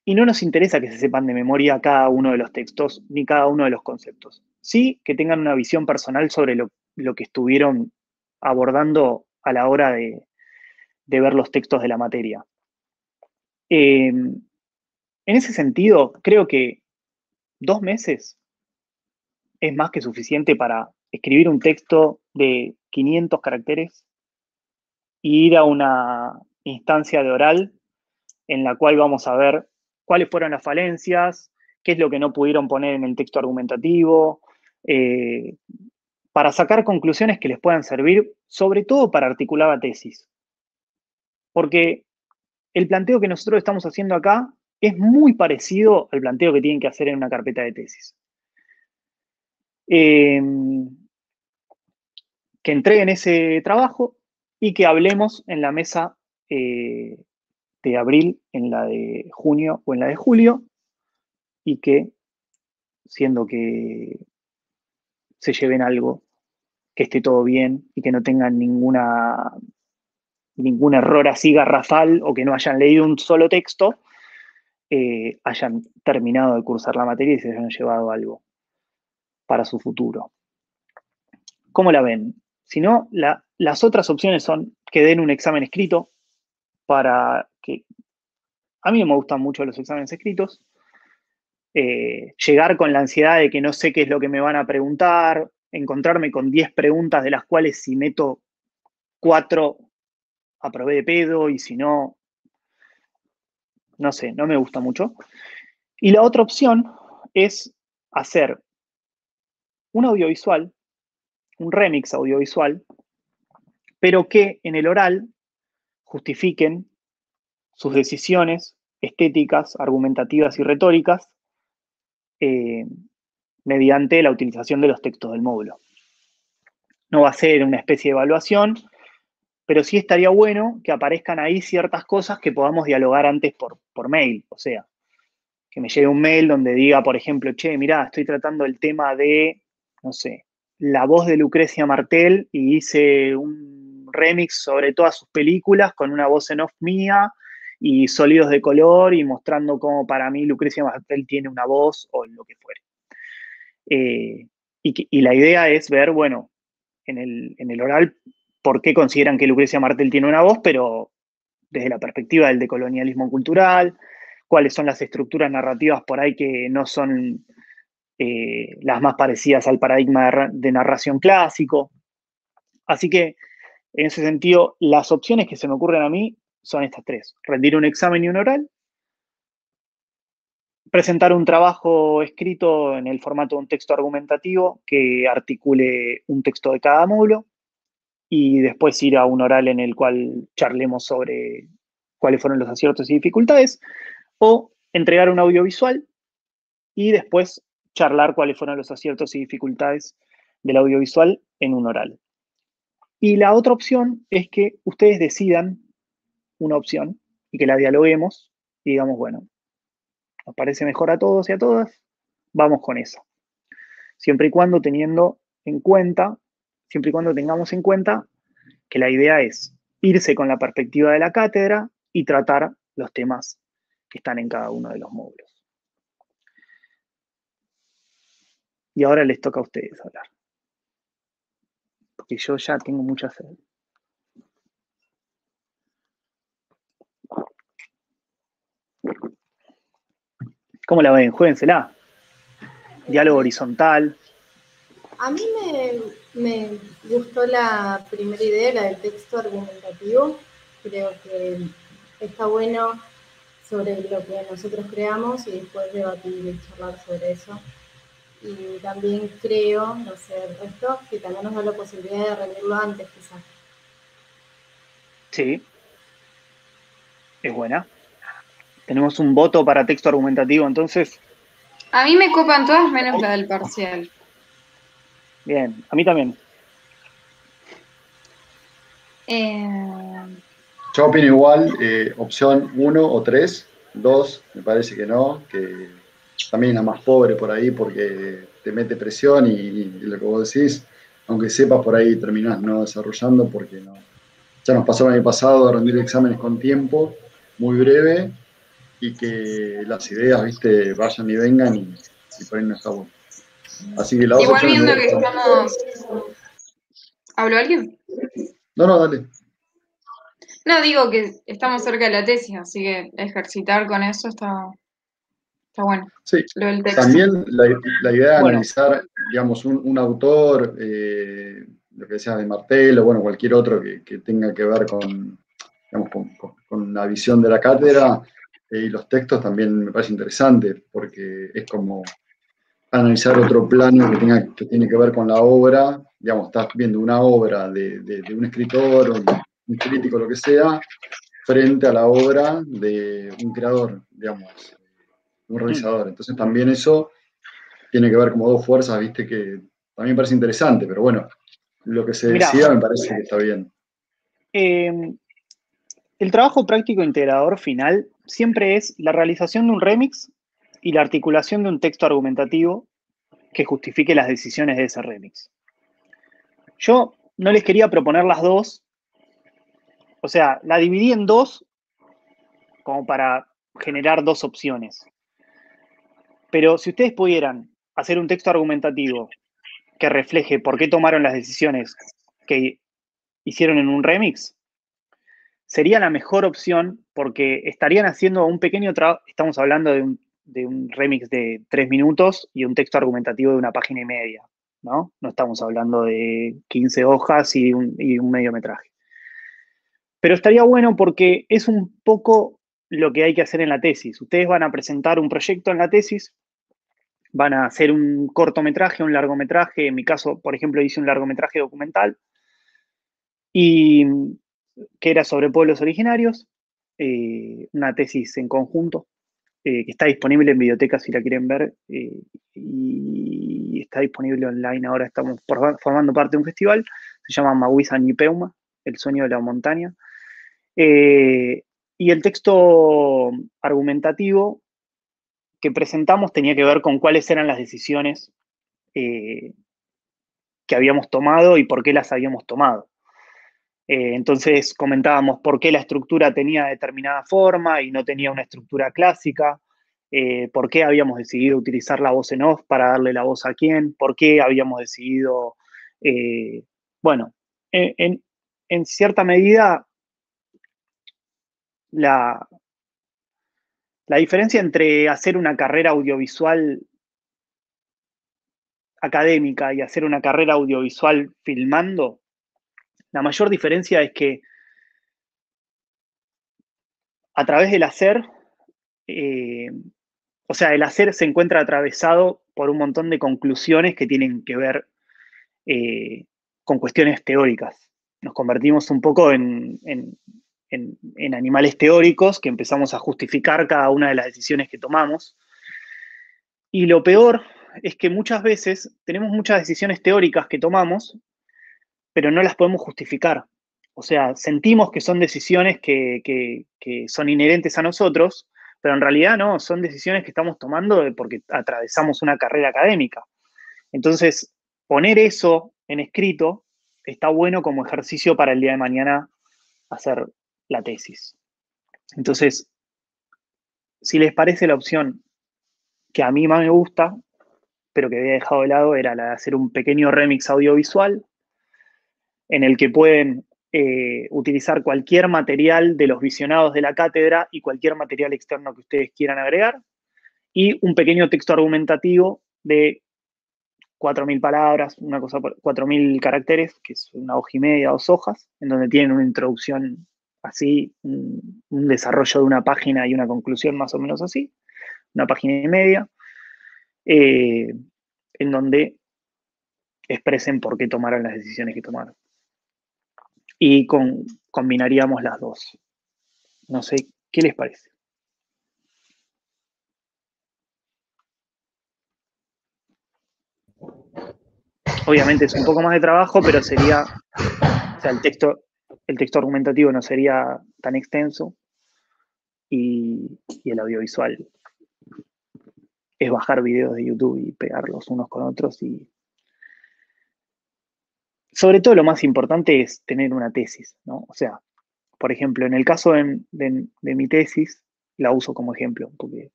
no nos interesa que se sepan de memoria cada uno de los textos ni cada uno de los conceptos. Sí que tengan una visión personal sobre lo que estuvieron abordando a la hora de ver los textos de la materia. En ese sentido, creo que 2 meses es más que suficiente para escribir un texto de 500 caracteres e ir a una instancia de oral en la cual vamos a ver cuáles fueron las falencias, qué es lo que no pudieron poner en el texto argumentativo, para sacar conclusiones que les puedan servir, sobre todo para articular la tesis. Porque el planteo que nosotros estamos haciendo acá es muy parecido al planteo que tienen que hacer en una carpeta de tesis. Que entreguen ese trabajo y que hablemos en la mesa de abril, en la de junio o en la de julio, y que, siendo que se lleven algo, que esté todo bien y que no tengan ningún error así garrafal o que no hayan leído un solo texto, hayan terminado de cursar la materia y se hayan llevado algo para su futuro. ¿Cómo la ven? Si no, las otras opciones son que den un examen escrito para que... A mí no me gustan mucho los exámenes escritos. Llegar con la ansiedad de que no sé qué es lo que me van a preguntar, encontrarme con 10 preguntas de las cuales si meto 4 aprobé de pedo y si no, no sé, no me gusta mucho. Y la otra opción es hacer un audiovisual, un remix audiovisual, pero que en el oral justifiquen sus decisiones estéticas, argumentativas y retóricas mediante la utilización de los textos del módulo. No va a ser una especie de evaluación, pero sí estaría bueno que aparezcan ahí ciertas cosas que podamos dialogar antes por mail. O sea, que me llegue un mail donde diga, por ejemplo, che, mirá, estoy tratando el tema de, no sé, la voz de Lucrecia Martel y hice un remix sobre todas sus películas con una voz en off mía y sonidos de color y mostrando cómo para mí Lucrecia Martel tiene una voz o lo que fuere. Y la idea es ver, bueno, en el oral, por qué consideran que Lucrecia Martel tiene una voz, pero desde la perspectiva del decolonialismo cultural, cuáles son las estructuras narrativas por ahí que no son las más parecidas al paradigma de narración clásico. Así que, en ese sentido, las opciones que se me ocurren a mí son estas 3. Rendir un examen y un oral, presentar un trabajo escrito en el formato de un texto argumentativo que articule un texto de cada módulo y después ir a un oral en el cual charlemos sobre cuáles fueron los aciertos y dificultades, o entregar un audiovisual y después charlar cuáles fueron los aciertos y dificultades del audiovisual en un oral. Y la otra opción es que ustedes decidan una opción y que la dialoguemos y digamos, bueno, nos parece mejor a todos y a todas, vamos con esa. Siempre y cuando tengamos en cuenta que la idea es irse con la perspectiva de la cátedra y tratar los temas que están en cada uno de los módulos. Y ahora les toca a ustedes hablar, porque yo ya tengo mucha sed. ¿Cómo la ven? Juéguensela. Diálogo horizontal. A mí me gustó la primera idea, la del texto argumentativo. Creo que está bueno sobre lo que nosotros creamos y después debatir y charlar sobre eso. Y también creo, no sé, el resto, que también nos da la posibilidad de revivirlo antes, quizás. Sí, es buena. Tenemos un voto para texto argumentativo, entonces. A mí me copan todas menos la del parcial. Bien, a mí también. Yo opino igual, opción 1 o 3, 2 me parece que no, que también es la más pobre por ahí porque te mete presión y lo que vos decís, aunque sepas por ahí terminás no desarrollando porque no. Ya nos pasó el año pasado de rendir exámenes con tiempo, muy breve, y que las ideas, viste, vayan y vengan y por ahí no está bueno. Así que la otra Igual opción viendo es que estamos... ¿Habló alguien? No, dale. No, digo que estamos cerca de la tesis, así que ejercitar con eso está bueno. Sí, Lo del texto. también la idea de Bueno. analizar, digamos, un autor, lo que sea de Martel o bueno, cualquier otro que tenga que ver con, digamos, con la visión de la cátedra y los textos también me parece interesante porque es como analizar otro plano que tiene que ver con la obra, digamos, estás viendo una obra de un escritor, un crítico, lo que sea, frente a la obra de un creador, digamos, un realizador. Entonces también eso tiene que ver como dos fuerzas, viste, que también parece interesante, pero bueno, lo que se decía me parece que está bien. El trabajo práctico integrador final siempre es la realización de un remix y la articulación de un texto argumentativo que justifique las decisiones de ese remix. Yo no les quería proponer las dos, o sea, la dividí en dos como para generar dos opciones. Pero si ustedes pudieran hacer un texto argumentativo que refleje por qué tomaron las decisiones que hicieron en un remix, sería la mejor opción porque estarían haciendo un pequeño trabajo, estamos hablando de un remix de 3 minutos y un texto argumentativo de 1,5 páginas, ¿no? No estamos hablando de 15 hojas y un mediometraje. Pero estaría bueno porque es un poco lo que hay que hacer en la tesis. Ustedes van a presentar un proyecto en la tesis, van a hacer un cortometraje, un largometraje. En mi caso, por ejemplo, hice un largometraje documental y que era sobre pueblos originarios, una tesis en conjunto, que está disponible en bibliotecas si la quieren ver, y está disponible online. Ahora estamos formando parte de un festival, se llama Mahuiza Ñipeuma, El sueño de la montaña. Y el texto argumentativo que presentamos tenía que ver con cuáles eran las decisiones que habíamos tomado y por qué las habíamos tomado. Entonces comentábamos por qué la estructura tenía determinada forma y no tenía una estructura clásica, por qué habíamos decidido utilizar la voz en off para darle la voz a quién, por qué habíamos decidido, bueno, en cierta medida, la diferencia entre hacer una carrera audiovisual académica y hacer una carrera audiovisual filmando, la mayor diferencia es que a través del hacer, o sea, el hacer se encuentra atravesado por un montón de conclusiones que tienen que ver con cuestiones teóricas. Nos convertimos un poco en animales teóricos que empezamos a justificar cada una de las decisiones que tomamos. Y lo peor es que muchas veces tenemos muchas decisiones teóricas que tomamos, pero no las podemos justificar. O sea, sentimos que son decisiones que son inherentes a nosotros, pero en realidad no, son decisiones que estamos tomando porque atravesamos una carrera académica. Entonces, poner eso en escrito está bueno como ejercicio para el día de mañana hacer la tesis. Entonces, si les parece, la opción que a mí más me gusta, pero que había dejado de lado, era la de hacer un pequeño remix audiovisual en el que pueden utilizar cualquier material de los visionados de la cátedra y cualquier material externo que ustedes quieran agregar, y un pequeño texto argumentativo de 4.000 palabras, una cosa por 4.000 caracteres, que es una hoja y media, 2 hojas, en donde tienen una introducción así, un desarrollo de una página y una conclusión más o menos así, una página y media, en donde expresen por qué tomaron las decisiones que tomaron. Y combinaríamos las dos. No sé, ¿qué les parece? Obviamente es un poco más de trabajo, pero sería, o sea, el texto argumentativo no sería tan extenso y el audiovisual es bajar videos de YouTube y pegarlos unos con otros. Y sobre todo lo más importante es tener una tesis, ¿no? O sea, por ejemplo, en el caso de mi tesis, la uso como ejemplo, porque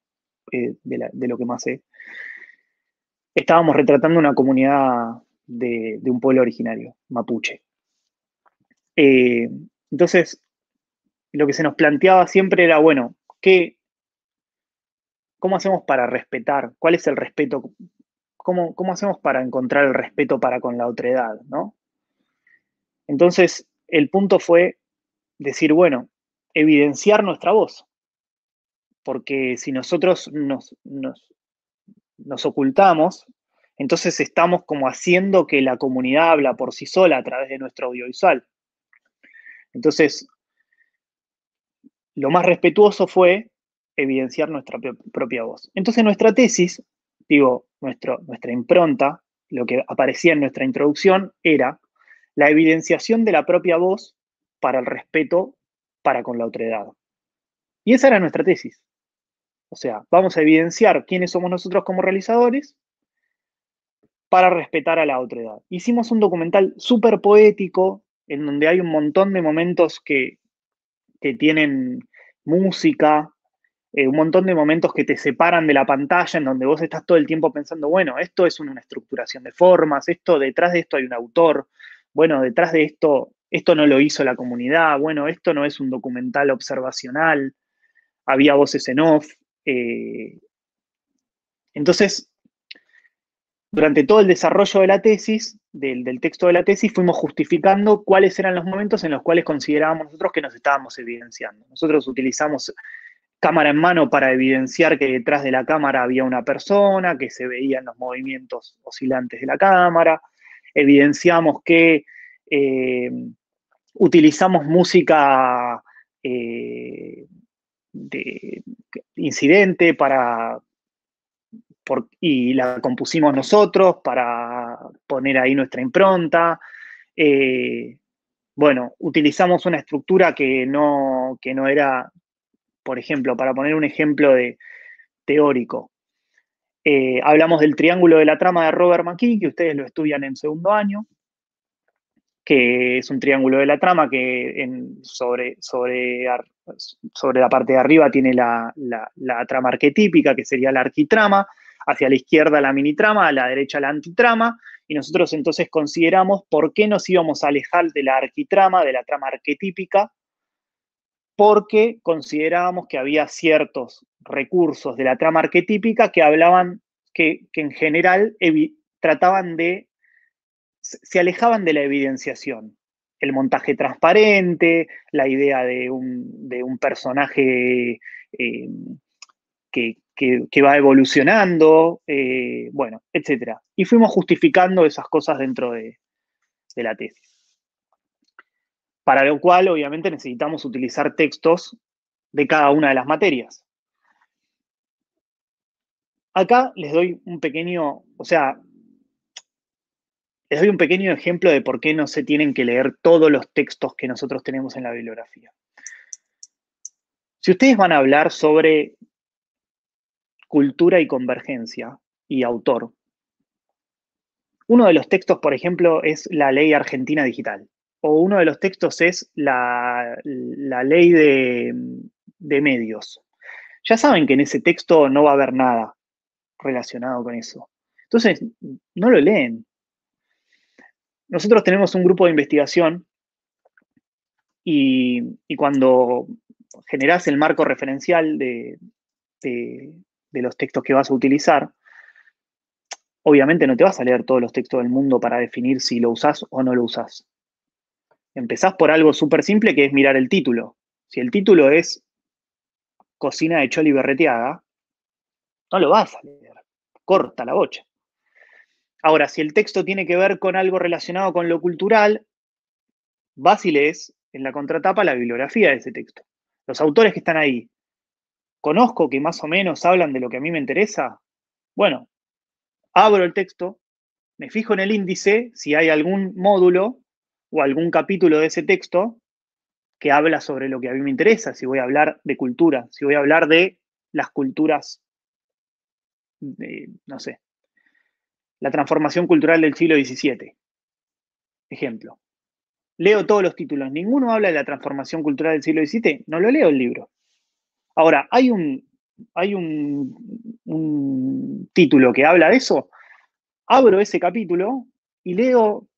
de lo que más sé, estábamos retratando una comunidad de un pueblo originario, mapuche. Eh, entonces, lo que se nos planteaba siempre era, bueno, ¿cómo hacemos para respetar? ¿Cuál es el respeto? ¿Cómo hacemos para encontrar el respeto para con la otredad, ¿no? Entonces, el punto fue decir, bueno, evidenciar nuestra voz, porque si nosotros nos ocultamos, entonces estamos como haciendo que la comunidad habla por sí sola a través de nuestro audiovisual. Entonces, lo más respetuoso fue evidenciar nuestra propia voz. Entonces, nuestra tesis, nuestra impronta, lo que aparecía en nuestra introducción era la evidenciación de la propia voz para el respeto para con la otredad. Y esa era nuestra tesis. O sea, vamos a evidenciar quiénes somos nosotros como realizadores para respetar a la otredad. Hicimos un documental súper poético, en donde hay un montón de momentos que tienen música, un montón de momentos que te separan de la pantalla, en donde vos estás todo el tiempo pensando, bueno, esto es una estructuración de formas, detrás de esto hay un autor, bueno, detrás de esto no lo hizo la comunidad, bueno, esto no es un documental observacional, había voces en off. Entonces, durante todo el desarrollo de la tesis, del texto de la tesis, fuimos justificando cuáles eran los momentos en los cuales considerábamos nosotros que nos estábamos evidenciando. Nosotros utilizamos cámara en mano para evidenciar que detrás de la cámara había una persona, que se veían los movimientos oscilantes de la cámara. Evidenciamos que utilizamos música de incidente y la compusimos nosotros para poner ahí nuestra impronta. Bueno, utilizamos una estructura que no era, por ejemplo, para poner un ejemplo teórico, hablamos del triángulo de la trama de Robert McKee, que ustedes lo estudian en segundo año, que es un triángulo de la trama que sobre la parte de arriba tiene la trama arquetípica, que sería la arquitrama, hacia la izquierda la minitrama, a la derecha la antitrama, y nosotros entonces consideramos por qué nos íbamos a alejar de la arquitrama, de la trama arquetípica, porque considerábamos que había ciertos recursos de la trama arquetípica que hablaban, que en general trataban se alejaban de la evidenciación. El montaje transparente, la idea de un personaje que va evolucionando, bueno, etc. Y fuimos justificando esas cosas dentro de la tesis. Para lo cual, obviamente, necesitamos utilizar textos de cada una de las materias. Acá les doy un pequeño ejemplo de por qué no se tienen que leer todos los textos que nosotros tenemos en la bibliografía. Si ustedes van a hablar sobre cultura y convergencia y autor, uno de los textos, por ejemplo, es la ley argentina digital, o uno de los textos es la ley de medios. Ya saben que en ese texto no va a haber nada relacionado con eso. Entonces, no lo leen. Nosotros tenemos un grupo de investigación y cuando generás el marco referencial de los textos que vas a utilizar, obviamente no te vas a leer todos los textos del mundo para definir si lo usás o no lo usás. Empezás por algo súper simple que es mirar el título. Si el título es Cocina de Choli Berreteaga, no lo vas a leer. Corta la bocha. Ahora, si el texto tiene que ver con algo relacionado con lo cultural, vas y lees en la contratapa la bibliografía de ese texto. Los autores que están ahí, conozco que más o menos hablan de lo que a mí me interesa. Bueno, abro el texto, me fijo en el índice si hay algún módulo o algún capítulo de ese texto que habla sobre lo que a mí me interesa, si voy a hablar de cultura, si voy a hablar de las culturas, no sé, la transformación cultural del siglo XVII, ejemplo. Leo todos los títulos, ninguno habla de la transformación cultural del siglo XVII, no lo leo el libro. Ahora, hay un título que habla de eso, abro ese capítulo y leo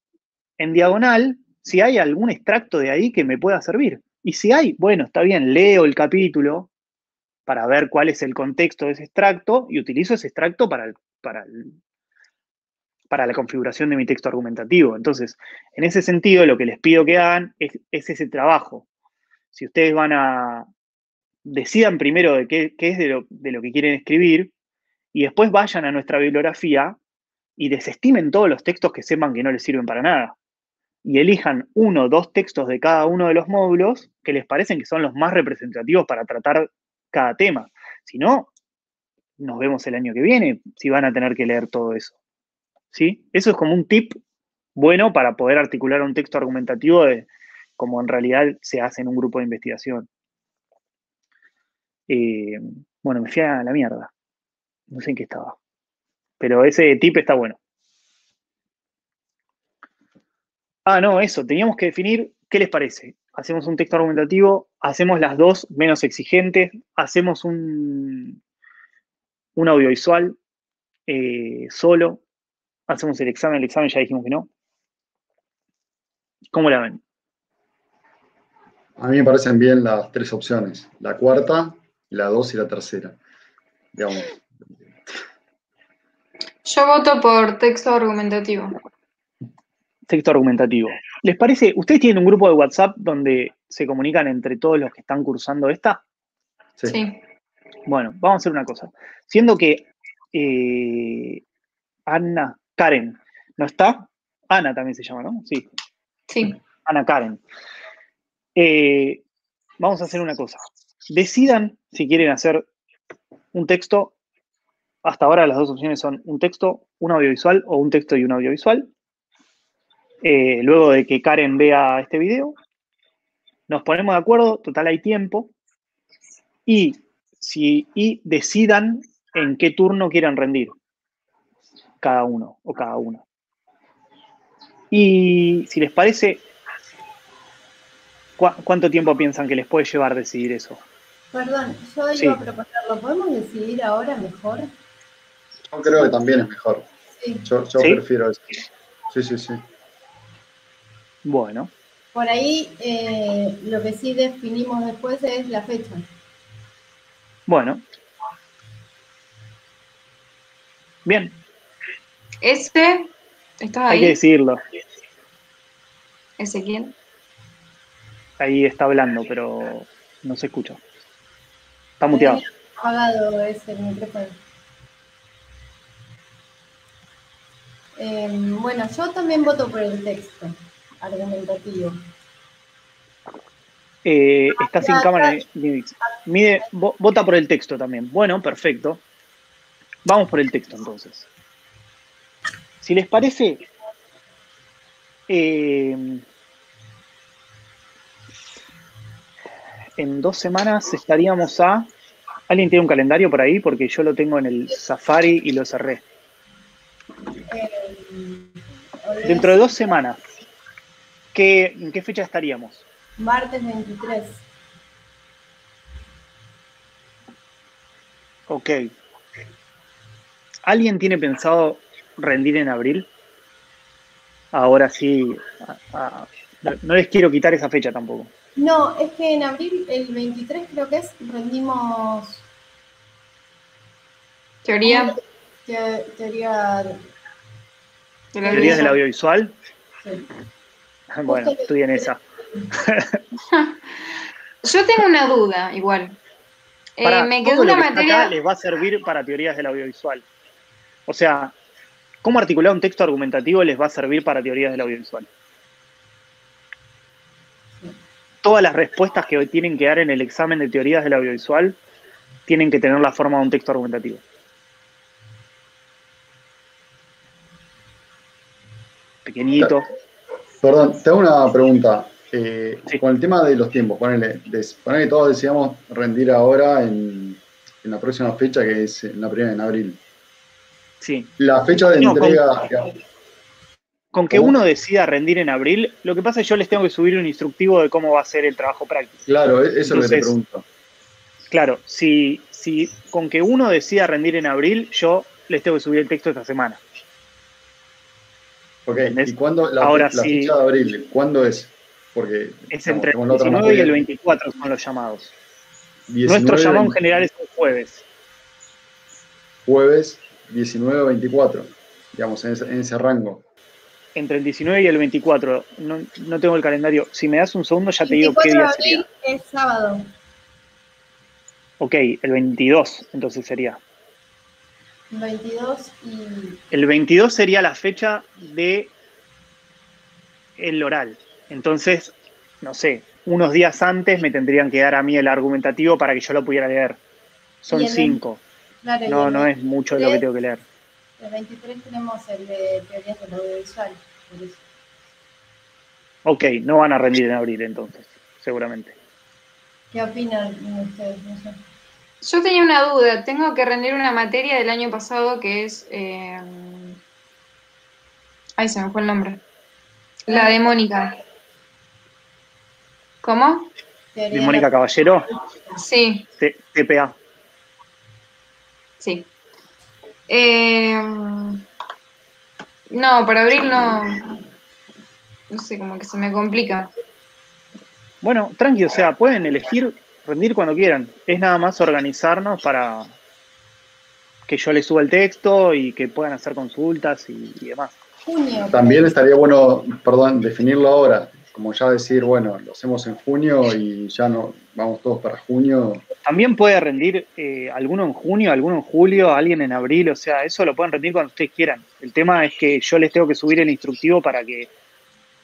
en diagonal si hay algún extracto de ahí que me pueda servir. Y si hay, bueno, está bien, leo el capítulo para ver cuál es el contexto de ese extracto y utilizo ese extracto para la configuración de mi texto argumentativo. Entonces, en ese sentido, lo que les pido que hagan es ese trabajo. Si ustedes decidan primero de qué es de lo que quieren escribir y después vayan a nuestra bibliografía y desestimen todos los textos que sepan que no les sirven para nada. Y elijan 1 o 2 textos de cada uno de los módulos que les parecen que son los más representativos para tratar cada tema. Si no, nos vemos el año que viene si van a tener que leer todo eso. ¿Sí? Eso es como un tip bueno para poder articular un texto argumentativo de como en realidad se hace en un grupo de investigación. Bueno, me fui a la mierda. No sé en qué estaba. Pero ese tip está bueno. No, eso. Teníamos que definir qué les parece. Hacemos un texto argumentativo, hacemos las dos menos exigentes, hacemos un audiovisual solo, hacemos el examen ya dijimos que no. ¿Cómo la ven? A mí me parecen bien las 3 opciones, la cuarta, la 2 y la tercera. Digamos. Yo voto por texto argumentativo. Texto argumentativo. ¿Les parece? ¿Ustedes tienen un grupo de WhatsApp donde se comunican entre todos los que están cursando esta? Sí. Bueno, vamos a hacer una cosa. Siendo que Karen, ¿no está? Ana también se llama, ¿no? Sí. Sí. Ana Karen. Vamos a hacer una cosa. Decidan si quieren hacer un texto. Hasta ahora las dos opciones son un texto, un audiovisual o un texto y un audiovisual. Luego de que Karen vea este video, nos ponemos de acuerdo, total hay tiempo, y decidan en qué turno quieran rendir cada uno o cada una. Y si les parece, ¿cuánto tiempo piensan que les puede llevar decidir eso? Perdón, yo iba a proponerlo. ¿Podemos decidir ahora mejor? Yo creo que también es mejor. Sí. Yo ¿Sí? prefiero eso. Sí. Bueno. Por ahí lo que sí definimos después es la fecha. Bueno. Bien. ¿Estás ahí? Hay que decidirlo. ¿Ese quién? Ahí está hablando, pero no se escucha. Está muteado. Apagado ese micrófono. Bueno, yo también voto por el texto argumentativo. Está sin cámara. Vota por el texto también. Bueno, perfecto. Vamos por el texto entonces. Si les parece, en 2 semanas estaríamos a... ¿Alguien tiene un calendario por ahí? Porque yo lo tengo en el Safari y lo cerré. Dentro de 2 semanas, ¿en qué fecha estaríamos? Martes 23. Ok. ¿Alguien tiene pensado rendir en abril? Ahora sí, no les quiero quitar esa fecha tampoco. No, es que en abril, el 23 creo que es, rendimos Teoría teoría de la ¿Teorías del audiovisual. audiovisual? sí. Bueno, estoy en esa. Yo tengo una duda, igual. Para Me todo quedó lo una que está materia. acá les va a servir para teorías del audiovisual. O sea, cómo articular un texto argumentativo les va a servir para teorías del audiovisual. Todas las respuestas que tienen que dar en el examen de teorías del audiovisual tienen que tener la forma de un texto argumentativo. Pequeñito. Perdón, te hago una pregunta. Sí. Con el tema de los tiempos, ponele que todos decíamos rendir ahora en la próxima fecha, que es en la primera, en abril. Sí. La fecha de No, entrega. Con que ¿Cómo? uno decida rendir en abril, lo que pasa es que yo les tengo que subir un instructivo de cómo va a ser el trabajo práctico. Claro, eso es lo que te Entonces, pregunto. claro, si con que uno decida rendir en abril, yo les tengo que subir el texto esta semana. Ok, ¿Entendés? ¿y cuándo Ahora la sí, fecha de abril? ¿Cuándo es? Porque es digamos, entre tenemos el la otra 19 y el materia. 24 son los llamados. 19, Nuestro llamado en 20, general es el jueves. jueves 19 24, digamos, en ese rango. Entre el 19 y el 24. No tengo el calendario. Si me das un segundo, ya te digo qué 24 de día abril sería. es sábado. Ok, el 22, entonces sería. 22 y... El 22 sería la fecha de el oral. Entonces, no sé, unos días antes me tendrían que dar a mí el argumentativo para que yo lo pudiera leer. Son Y el 5. Claro, y No es mucho lo que tengo que leer. El 23 tenemos el de teorías del audiovisual. Por eso. Ok, no van a rendir en abril entonces, seguramente. ¿Qué opinan ustedes? No sé. Yo tenía una duda. Tengo que rendir una materia del año pasado que es. Ay, se me fue el nombre. La de Mónica. ¿Cómo? De Mónica Caballero, Sí, TPA. sí. No, para abril no. No sé, como que se me complica. Bueno, tranqui, o sea, pueden elegir rendir cuando quieran. Es nada más organizarnos para que yo les suba el texto y que puedan hacer consultas y demás. Junio. También estaría bueno, perdón, definirlo ahora, como ya decir, bueno, lo hacemos en junio y ya no vamos todos para junio. También puede rendir alguno en junio, alguno en julio, alguien en abril, o sea, eso lo pueden rendir cuando ustedes quieran. El tema es que yo les tengo que subir el instructivo para que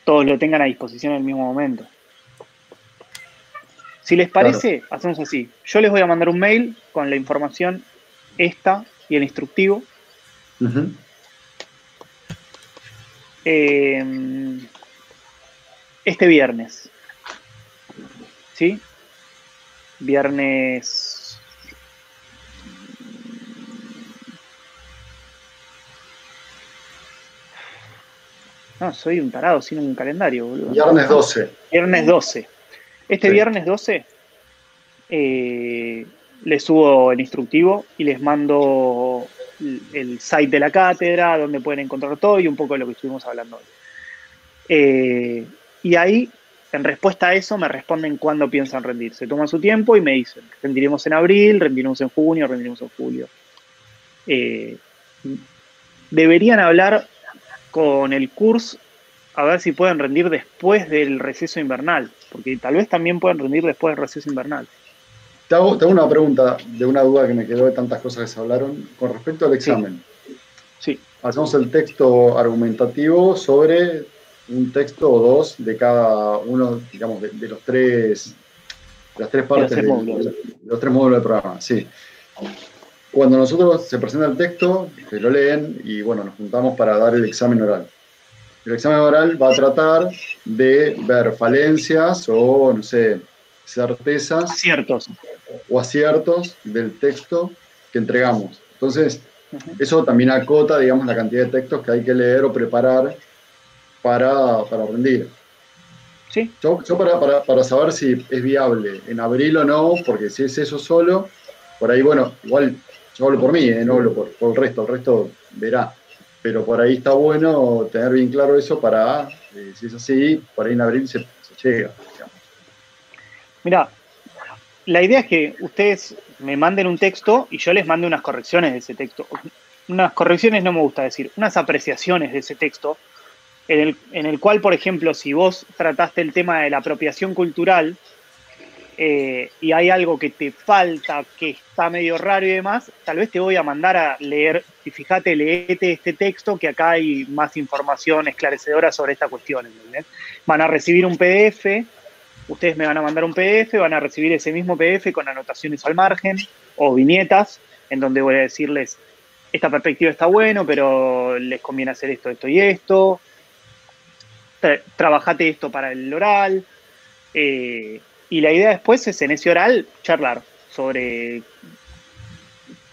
todos lo tengan a disposición en el mismo momento. Si les parece, hacemos así. Yo les voy a mandar un mail con la información esta y el instructivo. Uh-huh. Este viernes. ¿Sí? Viernes. No, soy un tarado sin un calendario, boludo. Viernes 12. Viernes 12. Este Sí. viernes 12 les subo el instructivo y les mando el site de la cátedra, donde pueden encontrar todo y un poco de lo que estuvimos hablando hoy. Y ahí, en respuesta a eso, me responden cuándo piensan rendir. Se toman su tiempo y me dicen, rendiremos en abril, rendiremos en junio, rendiremos en julio. Deberían hablar con el curso a ver si pueden rendir después del receso invernal, porque tal vez también pueden rendir después del receso invernal. Te hago una pregunta de una duda que me quedó de tantas cosas que se hablaron con respecto al examen. Sí. Hacemos el texto argumentativo sobre un texto o dos de cada uno, digamos, de los tres, de las tres partes de los tres módulos del programa. Sí. Cuando nosotros se presenta el texto, que lo leen y bueno, nos juntamos para dar el examen oral. El examen oral va a tratar de ver falencias o, no sé, certezas o aciertos del texto que entregamos. Entonces, eso también acota, digamos, la cantidad de textos que hay que leer o preparar para rendir. Sí. Yo para saber si es viable en abril o no, porque si es eso solo, por ahí, bueno, igual yo hablo por mí, no hablo por el resto verá. Pero por ahí está bueno tener bien claro eso para, si es así, por ahí en abril se llega, digamos. Mira, la idea es que ustedes me manden un texto y yo les mande unas correcciones de ese texto. Unas correcciones no me gusta decir, unas apreciaciones de ese texto, en el cual, por ejemplo, si vos trataste el tema de la apropiación cultural y hay algo que te falta, que está medio raro y demás, tal vez te voy a mandar a leer, y fíjate, leete este texto, que acá hay más información esclarecedora sobre esta cuestión, ¿entendés? Van a recibir un PDF, ustedes me van a mandar un PDF, van a recibir ese mismo PDF con anotaciones al margen o viñetas, en donde voy a decirles, esta perspectiva está bueno, pero les conviene hacer esto, esto y esto. Trabajate esto para el oral. Y la idea después es en ese oral charlar sobre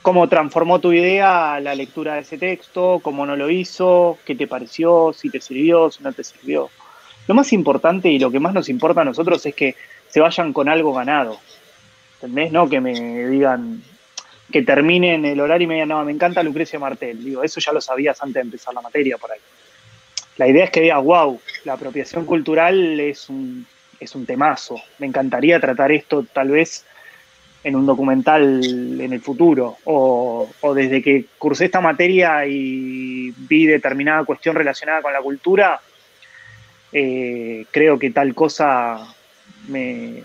cómo transformó tu idea la lectura de ese texto, cómo no lo hizo, qué te pareció, si te sirvió, si no te sirvió. Lo más importante y lo que más nos importa a nosotros es que se vayan con algo ganado. ¿Entendés? No que me digan, que terminen el horario y me digan, no, me encanta Lucrecia Martel. Digo, eso ya lo sabías antes de empezar la materia por ahí. La idea es que digas, wow, la apropiación cultural es un temazo. Me encantaría tratar esto tal vez en un documental en el futuro. O desde que cursé esta materia y vi determinada cuestión relacionada con la cultura, creo que tal cosa me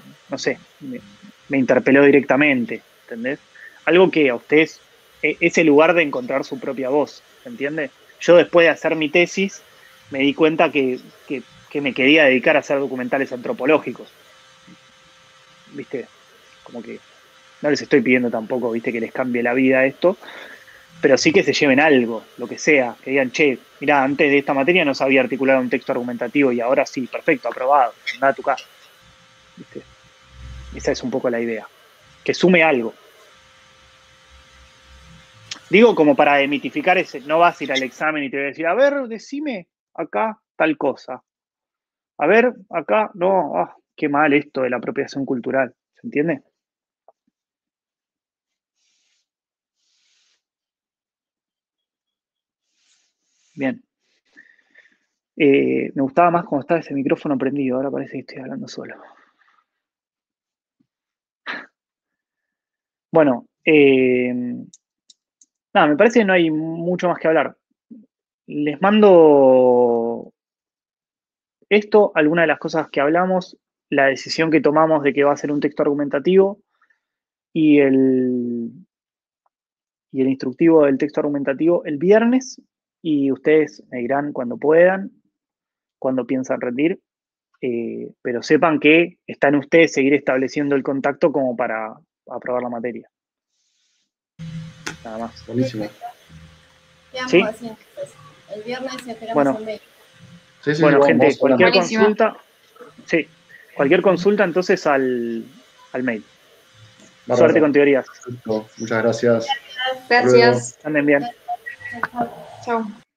interpeló directamente, ¿entendés? Algo que a ustedes es el lugar de encontrar su propia voz, ¿entiendes? Yo después de hacer mi tesis me di cuenta que me quería dedicar a hacer documentales antropológicos, ¿viste? Como que no les estoy pidiendo tampoco, ¿viste? Que les cambie la vida esto, pero sí que se lleven algo, lo que sea, que digan, che, mirá, antes de esta materia no sabía articular un texto argumentativo y ahora sí, perfecto, aprobado, andá a tu casa, ¿viste? Esa es un poco la idea, que sume algo. Digo como para demitificar ese, no vas a ir al examen y te voy a decir, a ver, decime acá tal cosa. A ver, acá, no, qué mal esto de la apropiación cultural, ¿se entiende? Bien. Me gustaba más cuando estaba ese micrófono prendido, ahora parece que estoy hablando solo. Bueno, nada, me parece que no hay mucho más que hablar. Les mando esto, algunas de las cosas que hablamos, la decisión que tomamos de que va a ser un texto argumentativo y el instructivo del texto argumentativo el viernes, y ustedes me dirán cuando puedan, cuando piensan rendir, pero sepan que está en ustedes seguir estableciendo el contacto como para aprobar la materia. Nada más. Buenísimo. Quedamos ¿Sí? así entonces. El viernes esperamos Bueno. un mail. Sí, Bueno, gente, vamos cualquier Buenísimo. consulta, sí, cualquier consulta entonces al mail. Bárbaro. Suerte con teorías. Muchas gracias. Gracias. Anden bien. Chao. Chao.